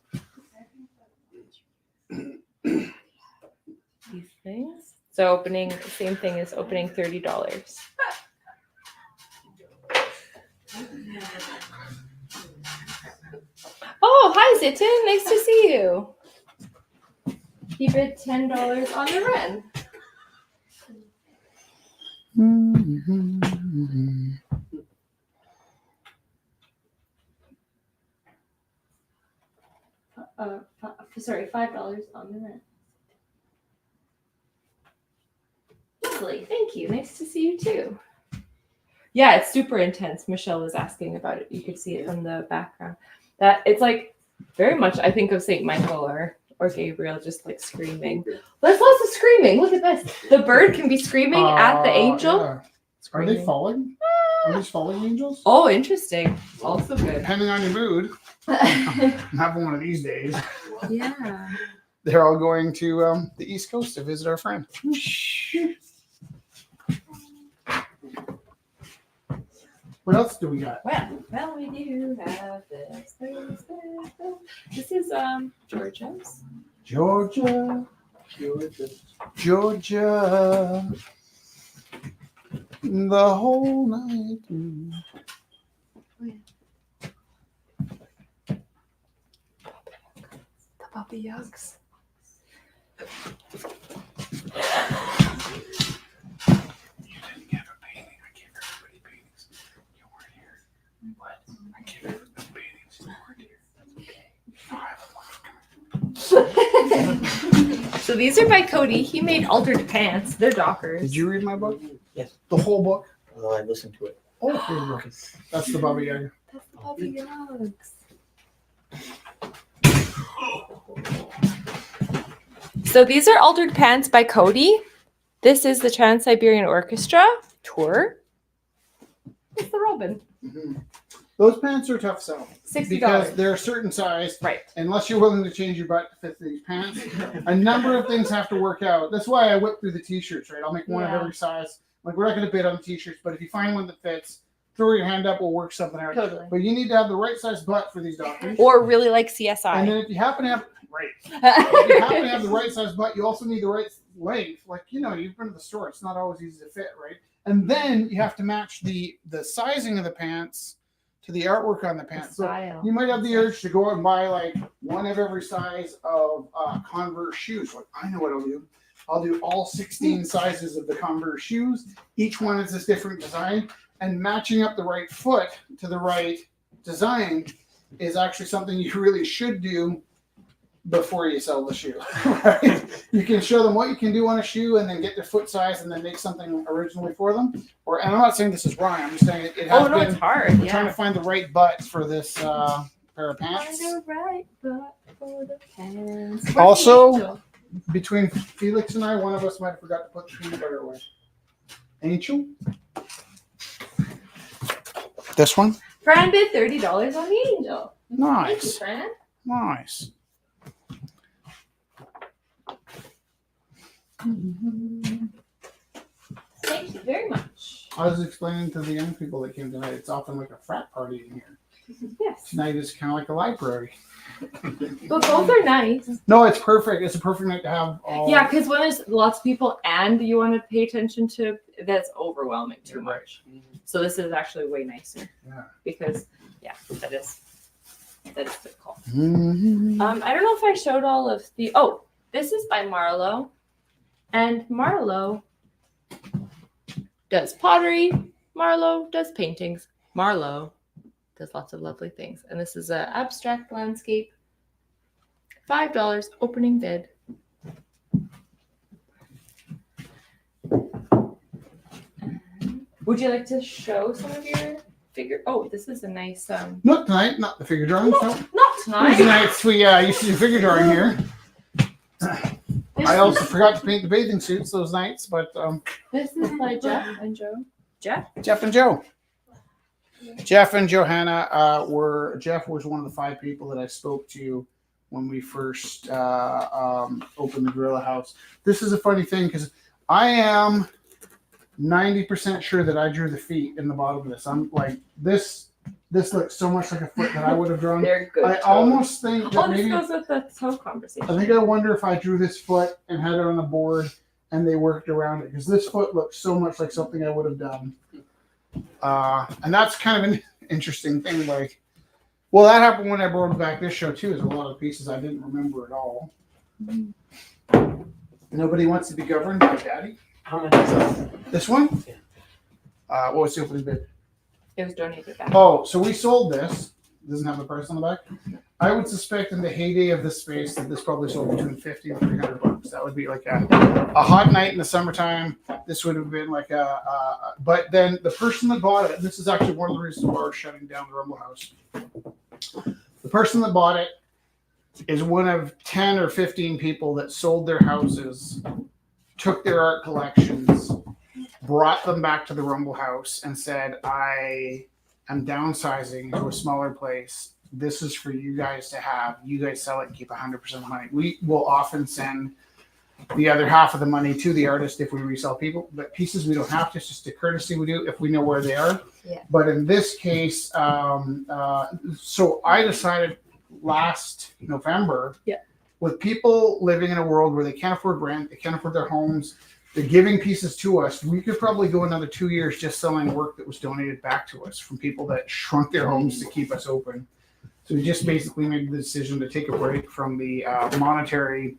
these things. So same thing as opening $30. Oh, hi Zitin, nice to see you. He bid $10 on the run. Sorry, $5 on the rent. Lovely, thank you. Nice to see you too. Yeah, it's super intense. Michelle was asking about it. You could see it from the background. That it's like very much. I think of Saint Michael or Gabriel just like screaming. There's lots of screaming. Look at this. The bird can be screaming at the angel. Yeah. Are Screaming. they falling? Are these falling angels? Oh, interesting. Also good. Depending on your mood. I'm having one of these days. Yeah. They're all going to the East Coast to visit our friend. What else do we got? Well, we do have this. This is Georgia's. Georgia, Georgia, the whole night through. The puppy yucks. You didn't give a painting. I gave everybody paintings. You weren't here. What? I gave everybody paintings. You weren't here. That's okay. No, I have a lot of So these are by Cody. He made altered pants. They're Dockers. Did you read my book? Yes. The whole book? Although I listened to it. Oh, your book. That's the Baba Yaga. That's the Baba Yags. So these are Altered Pants by Cody. This is the Trans-Siberian Orchestra tour. It's the Robin. Mhm. Those pants are tough sell $60. because they're a certain size. Right. Unless you're willing to change your butt to fit these pants, a number of things have to work out. That's why I whip through the t-shirts, right? I'll make one of Yeah. every size. Like, we're not going to bid on the t-shirts, but if you find one that fits, throw your hand up, we'll work something out. Totally. But you need to have the right size butt for these Dockers. Or really like And CSI. then if you happen to have, right. If you happen to have the right size butt, you also need the right length. Like, you've been to the store, it's not always easy to fit, right? And then you have to match the sizing of the pants to the artwork on the pants. So Style. you might have the urge to go out and buy like one of every size of Converse shoes. Like, I know what I'll do. I'll do all 16 sizes of the Converse shoes. Each one is this different design, and matching up the right foot to the right design is actually something you really should do before you sell the shoe. Right? You can show them what you can do on a shoe and then get their foot size and then make something originally for them. And I'm not saying this is wrong. I'm just saying it has Oh, no, been it's hard. trying Yeah. to find the right butt for this pair of pants. Find the right butt for the pants. Where's Also- the angel? Between Felix and I, one of us might have forgot to put the peanut butter away. Angel? This one? Fran bid $30 on the angel. Thank you, Nice. Fran. Nice. Thank you very much. I was explaining to the young people that came tonight, it's often like a frat party in here. Yes. Tonight is kind of like a library. But both are nice. No, it's perfect. It's a perfect night to have all. Yeah, because when there's lots of people and you want to pay attention to, that's overwhelming too much. So this is actually way nicer. Yeah. Because that is the call. Mhm. I don't know if I showed all of the. Oh, this is by Marlo, and Marlo does pottery. Marlo does paintings. Marlo does lots of lovely things, and this is an abstract landscape. $5 opening bid. Would you like to show some of your figure? Oh, this is a nice. Not tonight, not the figure drawings. No. Not These tonight. nights we used to do figure drawing here. I also forgot to paint the bathing suits those nights, but This is by Jeff and Joe. Jeff? Jeff and Joe. Jeff and Johanna Jeff was one of the 5 people that I spoke to when we first opened the Gorilla House. This is a funny thing because I am 90% sure that I drew the feet in the bottom of this. I'm like, this looks so much like a foot that I would have drawn. They're good. I almost think that Oh, this maybe, goes with the toe conversation. I think I wonder if I drew this foot and had it on a board and they worked around it because this foot looks so much like something I would have done. And that's kind of an interesting thing. Like, well, that happened when I brought back this show too. There's a lot of pieces I didn't remember at all. Nobody wants to be governed by Daddy. How much is that? This one? What was the opening bid? It was donated back. Oh, so we sold this. Doesn't have the price on the back. I would suspect in the heyday of this space that this probably sold between $50 and $300. That would be like a hot night in the summertime. This would have been like but then the person that bought it, this is actually one of the reasons why we're shutting down the Rumble House. The person that bought it is one of 10 or 15 people that sold their houses, took their art collections, brought them back to the Rumble House and said, I am downsizing to a smaller place. This is for you guys to have. You guys sell it and keep 100% of the money. We will often send the other half of the money to the artist if we resell but pieces we don't have to. It's just a courtesy we do if we know where they are. Yeah. But in this case, so I decided last November, with people living in a world where they can't afford rent, they can't afford their homes, they're giving pieces to us. We could probably go another 2 years just selling work that was donated back to us from people that shrunk their homes to keep us open. So we just basically made the decision to take a break from the monetary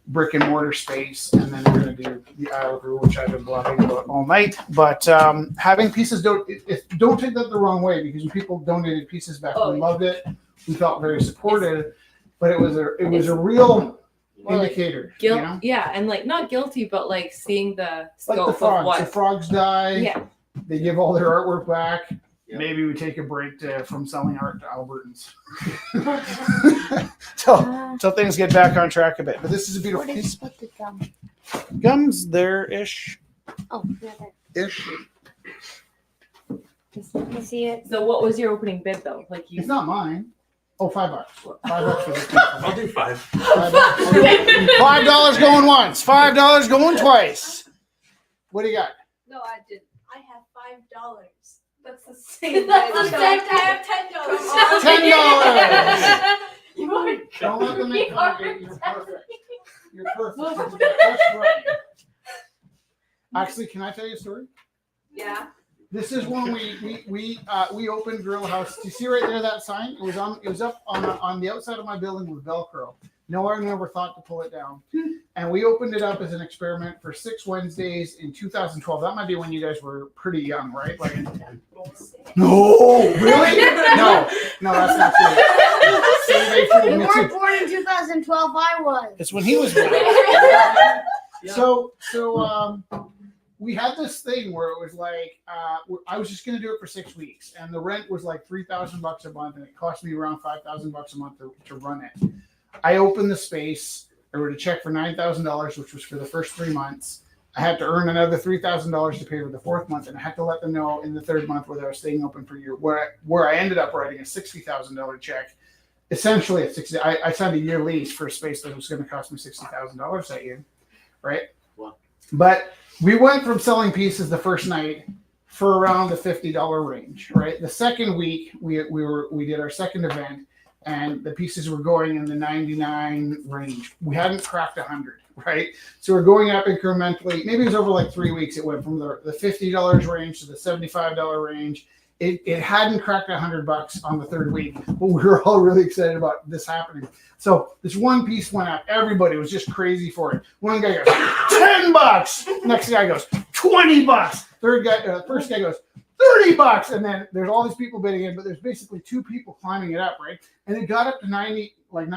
brick and mortar space, and then we're going to do the Isle of Rue, which I've been blogging about all night. But having pieces, don't take that the wrong way, because when people donated pieces back, we loved it. We felt very supported, but it was a real More like indicator. guilt. You know? Yeah, and like not guilty, but like seeing the Like scope the frogs. of what. The frogs die. Yeah. They give all their artwork back. Yeah. Maybe we take a break from selling art to Albertans. Uh, So things get back on track a bit. But this is a beautiful What piece. is with the gum? Gums there-ish. Oh, yeah, there. Ish. Let me see it. So what was your opening bid though? Like you It's not mine. Oh, $5. $5 for this. I'll do 5. $5 going once. $5 going twice. What do you got? No, I didn't. I have $5. That's the same. That's the So same I have $10. $10. You are Don't let them make You fun are of you. You're perfect. You're perfect. That's right. Actually, can I tell you a story? Yeah. This is when we opened Gorilla House. Do you see right there that sign? It was up on the outside of my building with Velcro. No one ever thought to pull it down. And we opened it up as an experiment for 6 Wednesdays in 2012. That might be when you guys were pretty young, right? Like, no, really? No, that's not true. Survey for the You YouTube. weren't born in 2012. I was. It's when he was born. So we had this thing where it was like I was just going to do it for 6 weeks, and the rent was like $3,000 a month, and it cost me around $5,000 a month to run it. I opened the space. I wrote a check for $9,000, which was for the first 3 months. I had to earn another $3,000 to pay for the 4th month, and I had to let them know in the 3rd month whether I was staying open for a year. Where I ended up writing a $60,000 check, essentially at 60. I signed a year lease for a space that was going to cost me $60,000 that year, right? Wow. But we went from selling pieces the first night for around the $50 range, right? The second week we did our second event, and the pieces were going in the 99 range. We hadn't cracked 100, right? So we're going up incrementally. Maybe it was over like 3 weeks. It went from the $50 range to the $75 range. It hadn't cracked $100 on the 3rd week, but we were all really excited about this happening. So this one piece went up. Everybody was just crazy for it. One guy goes, $10. Next guy goes, $20. First guy goes, $30. And then there's all these people bidding in, but there's basically 2 people climbing it up, right? And it got up to $90. I'm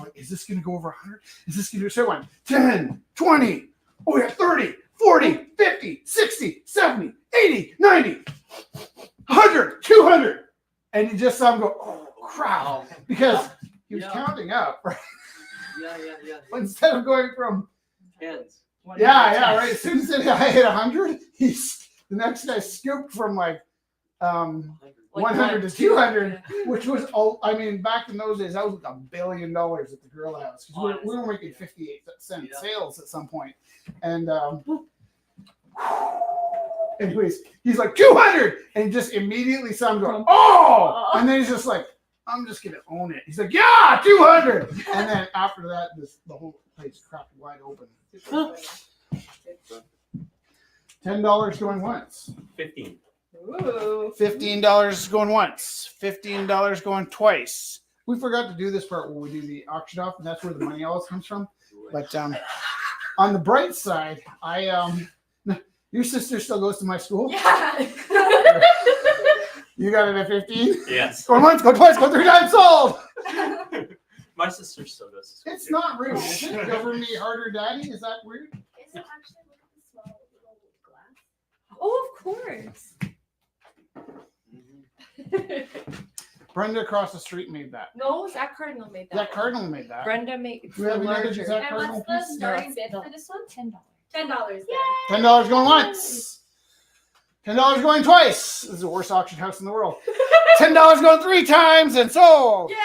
like, is this going to go over 100? Is this going to? So it went 10, 20. Oh, we have 30, 40, 50, 60, 70, 80, 90. 100, 200, and you just saw him go, oh crap, because he was counting up, right? Yeah. Instead of going from, Tens. right. As soon as I hit 100, the next guy scooped from like 100 to 200, which was back in those days that was like $1 billion at the Gorilla House because we were making 58-cent sales at some point, and. Anyways, he's like 200, and he just immediately saw him going, oh! And then he's just like, I'm just gonna own it. He's like, yeah, 200. And then after that, the whole place cracked wide open. $10 going once. 15. Ooh. $15 going once. $15 going twice. We forgot to do this part where we do the auction off, and that's where the money always comes from. But on the bright side, your sister still goes to my school. Yeah. You got it at 15? Yes. Go once, go twice, go 3 times, sold! My sister still goes to school. It's not rude, is it? Govern me harder, daddy? Is that weird? Is it actually look at the small little glass? Oh, of course. Brenda across the street made that. No, Zach Cardinal made that. Zach Cardinal made that. Brenda made Do we have the any other larger. Zach And Cardinal what's the piece? starting No, bid no. for this one? $10. $10. $10 going once. $10 going twice. This is the worst auction house in the world. $10 going 3 times and sold. Yay!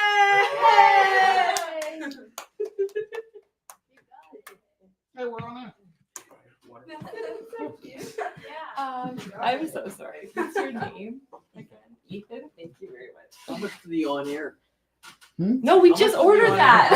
Hey, we're on it. I'm so sorry. What's your name? Again, Ethan. Thank you very much. How much for the on air? No, we How just much ordered do you that.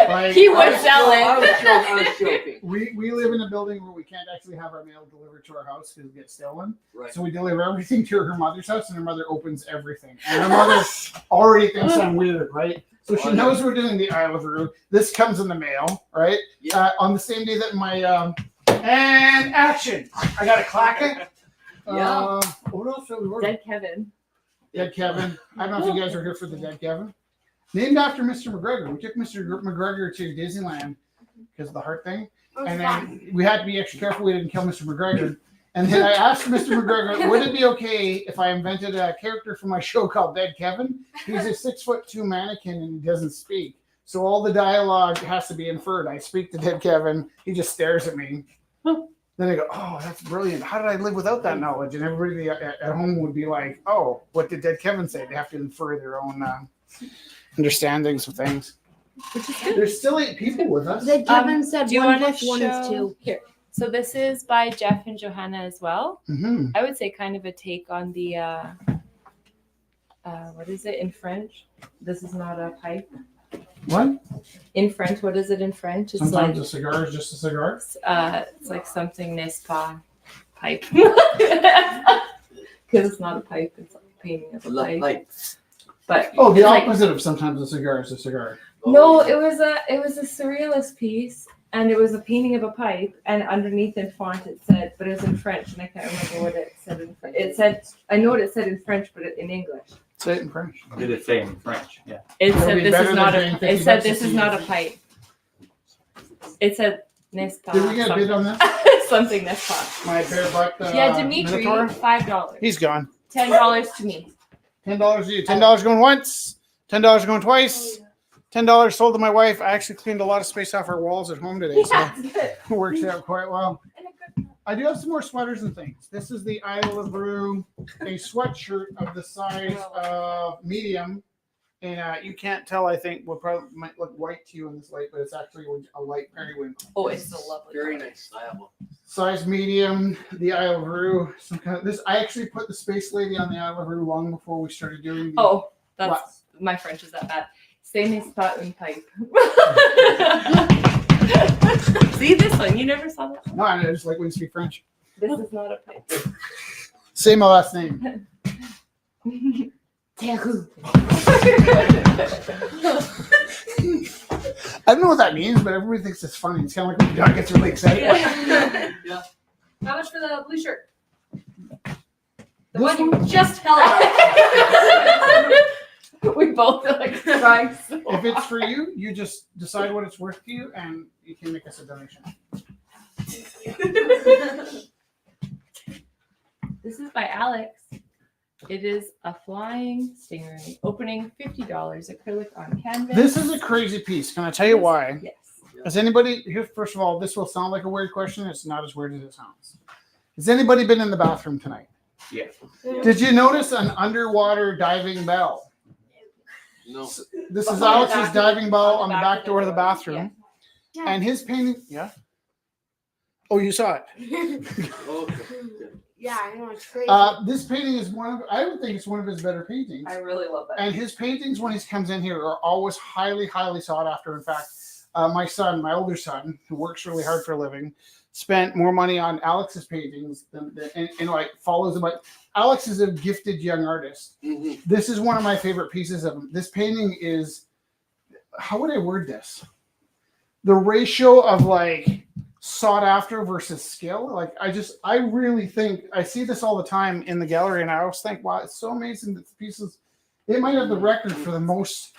Like, He I would was sell I was it. joking. we live in a building where we can't actually have our mail delivered to our house because it gets stolen. Right. So we deliver everything to her mother's house, and her mother opens everything. And her mother already thinks I'm weird, right? So she knows we're doing the Isle of Rue. This comes in the mail, right? Yeah. On the same day that my and action. I got to clack it. Yeah. What else have we ordered? Dead Kevin. Dead Kevin. I don't know if you guys were here for the Dead Kevin. named after Mr. McGregor. We took Mr. McGregor to Disneyland because of the heart thing. And then we had to be extra careful we didn't kill Mr. McGregor. And then I asked Mr. McGregor, would it be okay if I invented a character for my show called Dead Kevin? He's a 6'2" mannequin and he doesn't speak. So all the dialogue has to be inferred. I speak to Dead Kevin. He just stares at me. Then I go, oh, that's brilliant. How did I live without that knowledge? And everybody at home would be like, oh, what did Dead Kevin say? They have to infer their own understandings of things. Which is good. There's still 8 people with us. The Kevin said Do you 1 want plus to 1 is show 2. here? So this is by Jeff and Johanna as well. Mm-hmm. I would say kind of a take on the what is it in French? This is not a pipe. What? In French, what is it in French? It's Sometimes a cigar is just a cigar. it's like something n'est pas pipe. Because it's not a pipe, it's like a painting of a pipe. Like, But Oh, the it's like- opposite of sometimes a cigar is a cigar. No, it was a surrealist piece, and it was a painting of a pipe, and underneath in font it said, but it was in French, and I can't remember what it said in French. It said, I know what it said in French, but in English. Say it in French. Did it say in French? Yeah. It It'll said be this better is than not paying a. 50 It said bucks to this is see not it. a pipe. It said n'est pas. Did we get a bid on that? Something n'est pas. My bear butt. Yeah, Dimitri, Minotaur? $5. He's gone. $10 to me. $10 to you. $10 going once. $10 going twice. $10 sold to my wife. I actually cleaned a lot of space off our walls at home today, so Yeah, it's good. it works out quite well. And a good. I do have some more sweaters and things. This is the Isle of Rue, a sweatshirt of the size of medium. And you can't tell, I think, what probably might look white to you in this light, but it's actually a light periwinkle. Oh, it's a lovely. very color. nice style. Size medium, the Isle of Rue. Some kind of this. I actually put the Space Lady on the Isle of Rue long before we started doing. The, Oh, that's What? my French is that bad. C'est n'est pas une pipe. See this one? You never saw that one? No, I just like when you speak French. This is not a pipe. Say my last name. Teru. I don't know what that means, but everybody thinks it's funny. It's kind of like when your dog gets really excited. How much for the blue shirt? The This one you one? just held up. We both are like trying so If it's hard. for you, you just decide what it's worth to you, and you can make us a donation. This is by Alex. It is a flying stingray. Opening $50. Acrylic on canvas. This is a crazy piece. Can I tell you why? Yes. Has anybody here? First of all, this will sound like a weird question. It's not as weird as it sounds. Has anybody been in the bathroom tonight? Yeah. Did you notice an underwater diving bell? No. This is Behind the Alex's bathroom, diving bell on the back back of door of the bathroom, Yeah. and his painting. Yeah. Oh, you saw it. Okay. Yeah, I know, it's crazy. This painting is one of. I would think it's one of his better paintings. I really love that. And his paintings, when he comes in here, are always highly, highly sought after. In fact, my son, my older son, who works really hard for a living, spent more money on Alex's paintings than and like follows him. Like Alex is a gifted young artist. Mhm. This is one of my favorite pieces of him. This painting is, how would I word this? The ratio of like sought after versus skill. Like I really think I see this all the time in the gallery, and I always think, wow, it's so amazing that the pieces. It might have the record for the most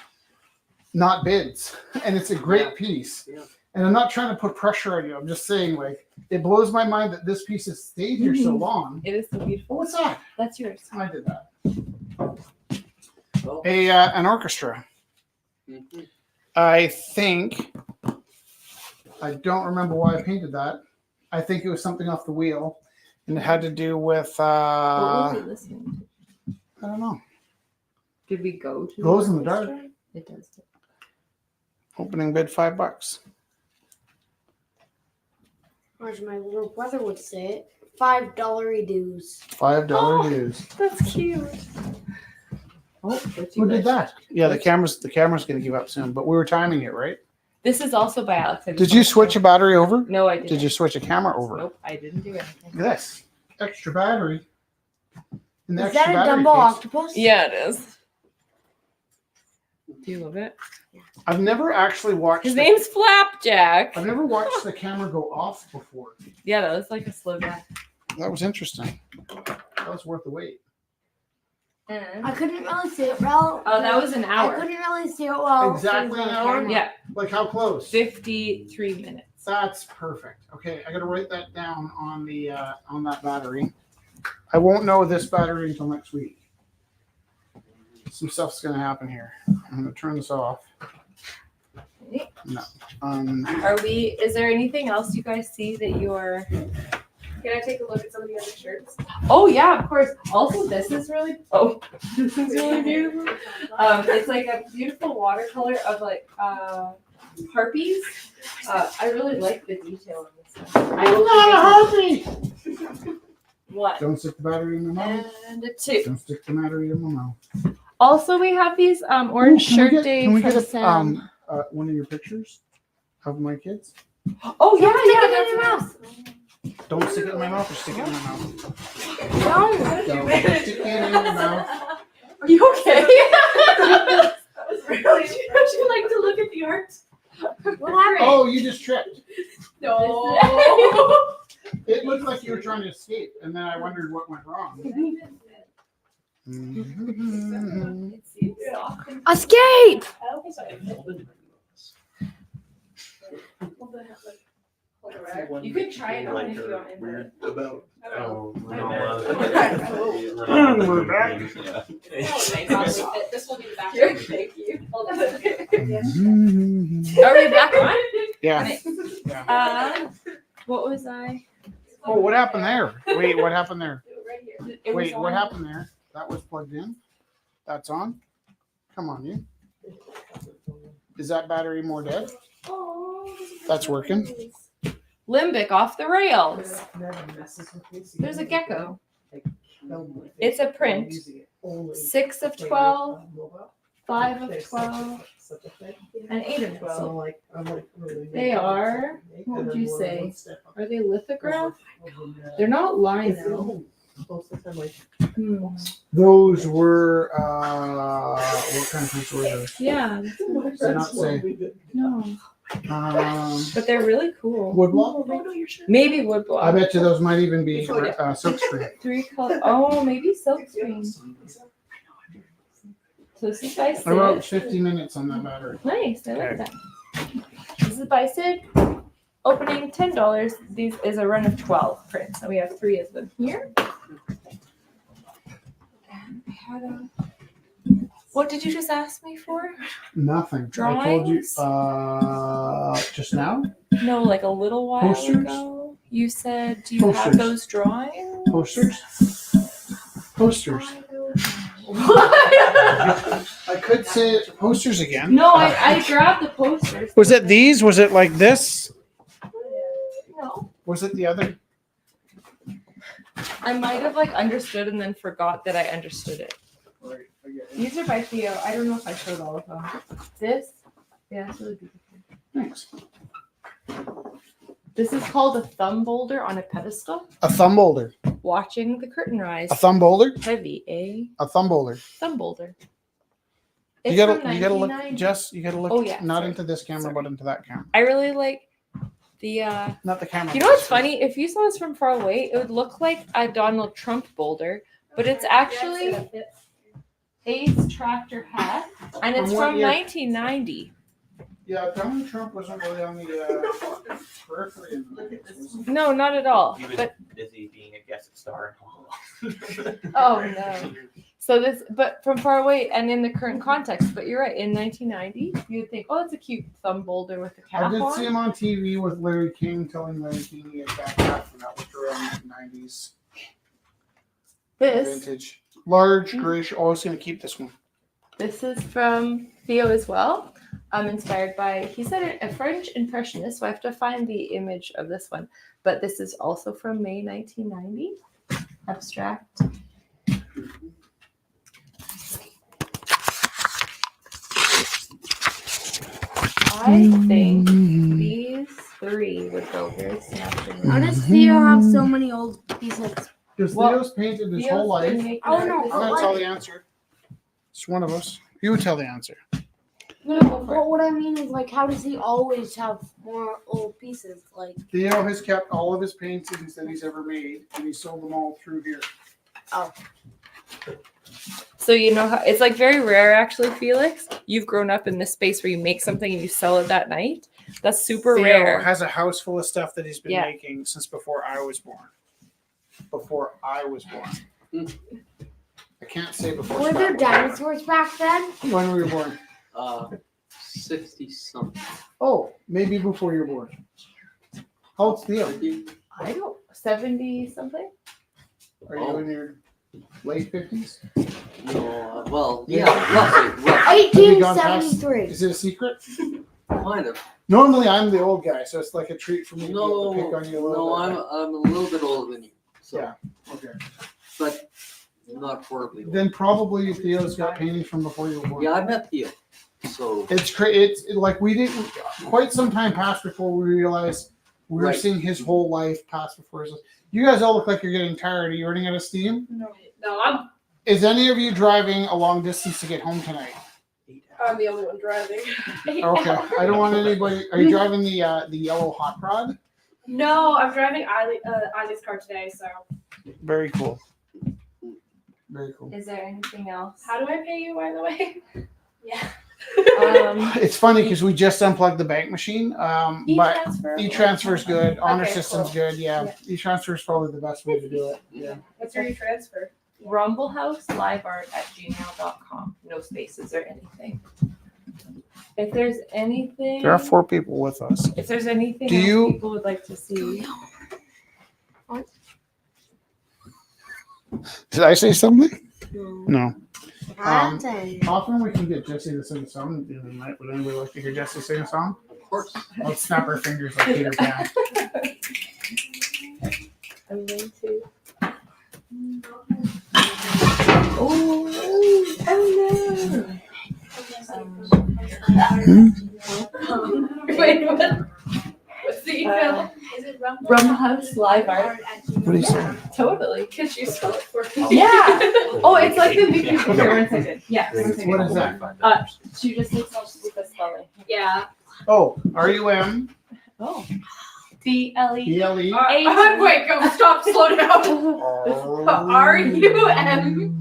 not bids, and it's a great Yeah. piece. Yeah. And I'm not trying to put pressure on you. I'm just saying, like, it blows my mind that this piece has stayed here so long. It is so Oh, beautiful. what's that? That's yours. I did that. Oh. An orchestra. Mhm. I think. I don't remember why I painted that. I think it was something off the wheel, and it had to do with. What was I it listening to? don't know. Did we go to? Glows in the dark. orchestra? It does. Opening bid $5. Or as my little brother would say it, $5 dues. $5 Oh. dues. That's cute. Oh, what you Who did got? that? Yeah, the camera's going to give up soon, but we were timing it, right? This is also by Alex. I just Did you wanted to- switch a battery over? No, I didn't. Did you switch a camera over? Nope, I didn't do anything. Look at this extra battery. And the Is extra that a battery Dumbo case. octopus? Yeah, it is. Do you love it? I've never actually watched. His name's Flapjack. I've never watched the camera go off before. Yeah, that was like a slow death. That was interesting. That was worth the wait. And I couldn't really see it well. oh, that was an I hour. couldn't really see it well. Exactly an hour? Yeah, Like how close? 53 minutes. That's perfect. Okay, I gotta write that down on the on that battery. I won't know this battery until next week. Some stuff's gonna happen here. I'm gonna turn this off. No. Is there anything else you guys see that you're? Can I take a look at some of the other shirts? Oh yeah, of course. Also, this is really this is really beautiful. It's like a beautiful watercolor of like harpies. I really like the detail on this one. I'm not a harpy. What? Don't stick the battery in my mouth. And a two. Don't stick the battery in my mouth. Also, we have these orange Ooh, shirt day Can we from get Sam. one of your pictures of my kids? Oh yeah, Stick yeah, it in that's your mouth. Don't stick it in my mouth or stick it in my mouth. Don't. Don't stick it in your mouth. Are you okay? That was really. Would you like to look at the art? What happened? Oh, you just tripped. No. It looked like you were trying to escape, and then I wondered what went wrong. Mhm. Escape! You could try it on if you want. Weird about. Oh, We're back. This will be the bathroom. Thank you. Mhm. Are we back on? Yeah. Okay. Yeah. What was I? Oh, what happened there? Wait, what happened there? Right here. It was Wait, what on. happened there? That was plugged in? That's on? Come on, you. Is that battery more dead? That's working. Limbic off the rails. There's a gecko. It's a print. 6 of 12, 5 of 12, and 8 of 12. They are, what would you say? Are they lithograph? They're not lined though. Those were, what kind of prints were those? Yeah, Did not say. no. But they're really cool. Woodblock? Maybe woodblock. I bet you those might even be silk screen. 3 color. Oh, maybe silk screen. So this is by I wrote Sid. 50 minutes on that battery. Nice, I like that. This is by Sid. Opening $10. These is a run of 12 prints. And we have 3 of them here. And I had a. What did you just ask me for? Nothing. I told you, Drawings? just now? No, like a little while Posters? ago. You said, do you have Posters. those drawings? Posters? Posters. What? I could say posters again. No, I grabbed the posters. Was it these? Was it like this? No. Was it the other? I might have like understood and then forgot that I understood it. Right. I get it. These are by Theo. I don't know if I showed all of them. This? Yeah, it's really beautiful. Thanks. This is called a thumb boulder on a pedestal. A thumb boulder. Watching the curtain rise. A thumb boulder? Heavy, eh? A thumb boulder. Thumb boulder. You It's gotta from look, 1990. Jess, you gotta look Oh, yeah, not sorry. into this camera, Sorry. but into that camera. I really like the Not the camera. you know what's funny? If you saw this from far away, it would look like a Donald Trump boulder, but it's actually Ace tractor hat, and it's From what from year? 1990. Yeah, Donald Trump wasn't really on the periphery. in the mix, was he? No, not at all. He was But busy being a guest star. oh no. So this, but from far away and in the current context. But you're right. In 1990, you'd think, oh, it's a cute thumb boulder with a I cap did on. see him on TV with Larry King telling Larry King he had back half, and that was around the 90s. This Vintage. Large, grayish. Oh, I was going to keep this one. This is from Theo as well. Inspired by, he said, a French impressionist. So I have to find the image of this one. But this is also from May 1990. Abstract. I think these 3 would go very snappily. How does Theo have so many old pieces? Because Well, Theo's painted his Theo's whole been life. making Oh, art no, his I'm whole going to tell life. the answer. It's one of us. You would tell the answer. No, go for it. But what I mean is, like, how does he always have more old pieces? Like, Theo has kept all of his paintings that he's ever made, and he sold them all through here. Oh. So you know how it's like very rare actually, Felix. You've grown up in this space where you make something and you sell it that night. That's super Theo rare. has a house full of stuff that he's been Yeah. making since before I was born. Before I was born. I can't say before. Were there Scott was born. dinosaurs back then? When were you born? 60 something. Oh, maybe before you were born. How old's Theo? I don't 70 something. Are you in your late 50s? No, well, Yeah. roughly. Have you gone past- 1873. Is it a secret? Kind of. Normally, I'm the old guy, so it's like a treat for me to be No, able to pick on you a no, little I'm bit. a little bit older than you. So, Yeah. Okay. but not horribly old. Then probably Theo's got paintings from before you were born. Yeah, I met Theo. So It's like we didn't quite some time passed before we realized we were Right. seeing his whole life pass before us. You guys all look like you're getting tired. Are you running out of steam? No, I'm Is any of you driving a long distance to get home tonight? the only one driving. Okay. I don't want anybody. Are you driving the yellow hot rod? No, I'm driving Eileen's car today. So Very cool. Very cool. Is there anything else? how do I pay you, by the way? Yeah. It's funny because we just unplugged the bank machine, but E-transfer. e-transfer is good. Honor Okay, system's cool. good. Yeah, e-transfer is probably the best way to do it. Yeah. What's your e-transfer? rumblehouselifeart@gmail.com. No spaces or anything. If there's anything, There are 4 people with us. if there's anything Do else you- people would like to see, Did I say something? No. I'm saying. Often we can get Jesse to sing a song at the end of the night. Would anybody like to hear Jesse sing a song? of course. Let's snap our fingers like Peter Pan. I'm going to. Wait, what? What's the email? Is it Rumble? Rumhouse Live Art. What do you say? Totally. Could you spell it for me? Yeah. Oh, it's like the Mickey. Okay, 1 second. Yeah. 1 second. What is that? She just needs help with the spelling. Yeah. Oh, R-U-M, Oh. D-L-E. B-L-E. Wait, go, stop, slow down. R-U-M.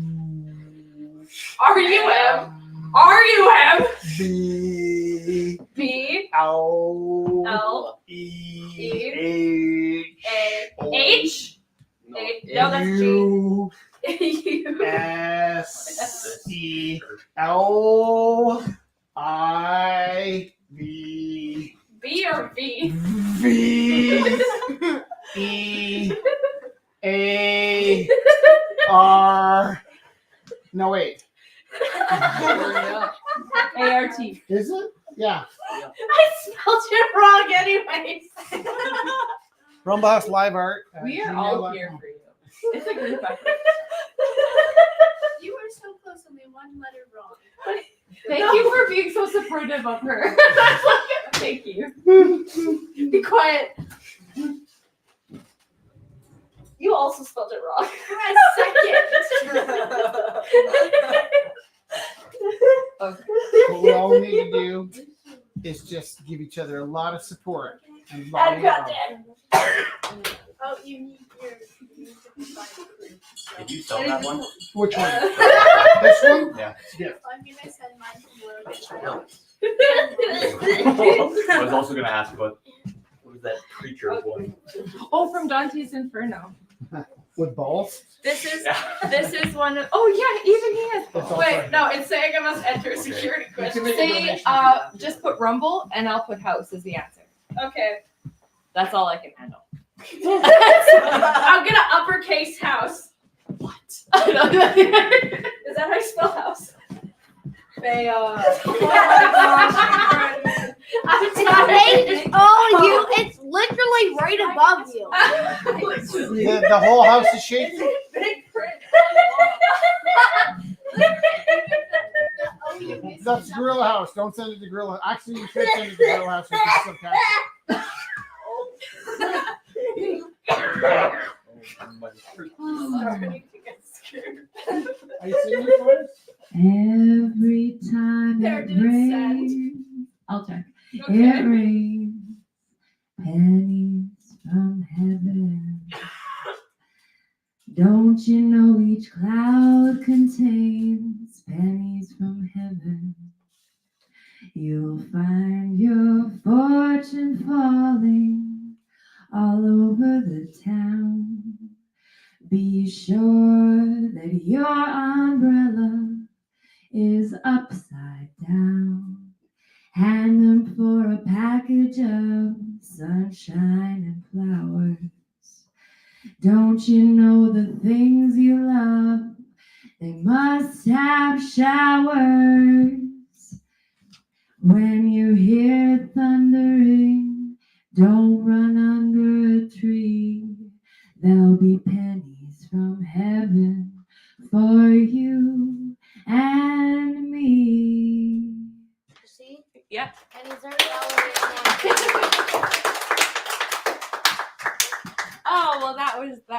R-U-M. R-U-M. B B. L L. E A. H. No, No, that's G. U U. S E L I V B or V? V E A R. No wait, A-R-T. is it? Yeah. I spelled it wrong anyways. Rumble House Live Art. We are all here for you. It's a group effort. You were so close, only one letter wrong. Thank you for being so supportive of her. Thank you. Be quiet. You also spelled it wrong. What we all need to do is just give each other a lot of support and love. I've got that. Oh, you need to combine it. Did you sell that one? Which one? This one? Yeah. Yeah. I'm gonna send mine to No. I was also gonna ask about what was that creature one? Oh, from Dante's Inferno. With balls? This is one of. Oh yeah, even he has. That's all Wait, fine. no, it's saying I must enter a Okay. security You question. can make a Say donation to just put Rumble and I'll put House as the answer. Okay. That's all I can handle. I'm gonna uppercase house. What? Is that how you spell house? They I'm It's oh, you! It's literally right above you. The whole house is shaking? Big print. Oh, you missed That's it. Gorilla House. Don't send it to Gorilla. Actually, you should send it to Gorilla House. It's still catchy. Starting to get scared. Are you singing for us? Every time There, it did it send? rains, I'll check. It Okay. rains pennies from heaven. Don't you know each cloud contains pennies from heaven? You'll find your fortune falling all over the town. Be sure that your umbrella is upside down. Hand them for a package of sunshine and flowers. Don't you know the things you love, they must have showers. When you hear thundering, don't run under a tree. There'll be pennies from heaven for you and me. See? Yep. Pennies are $1 now. Oh, well, that was that.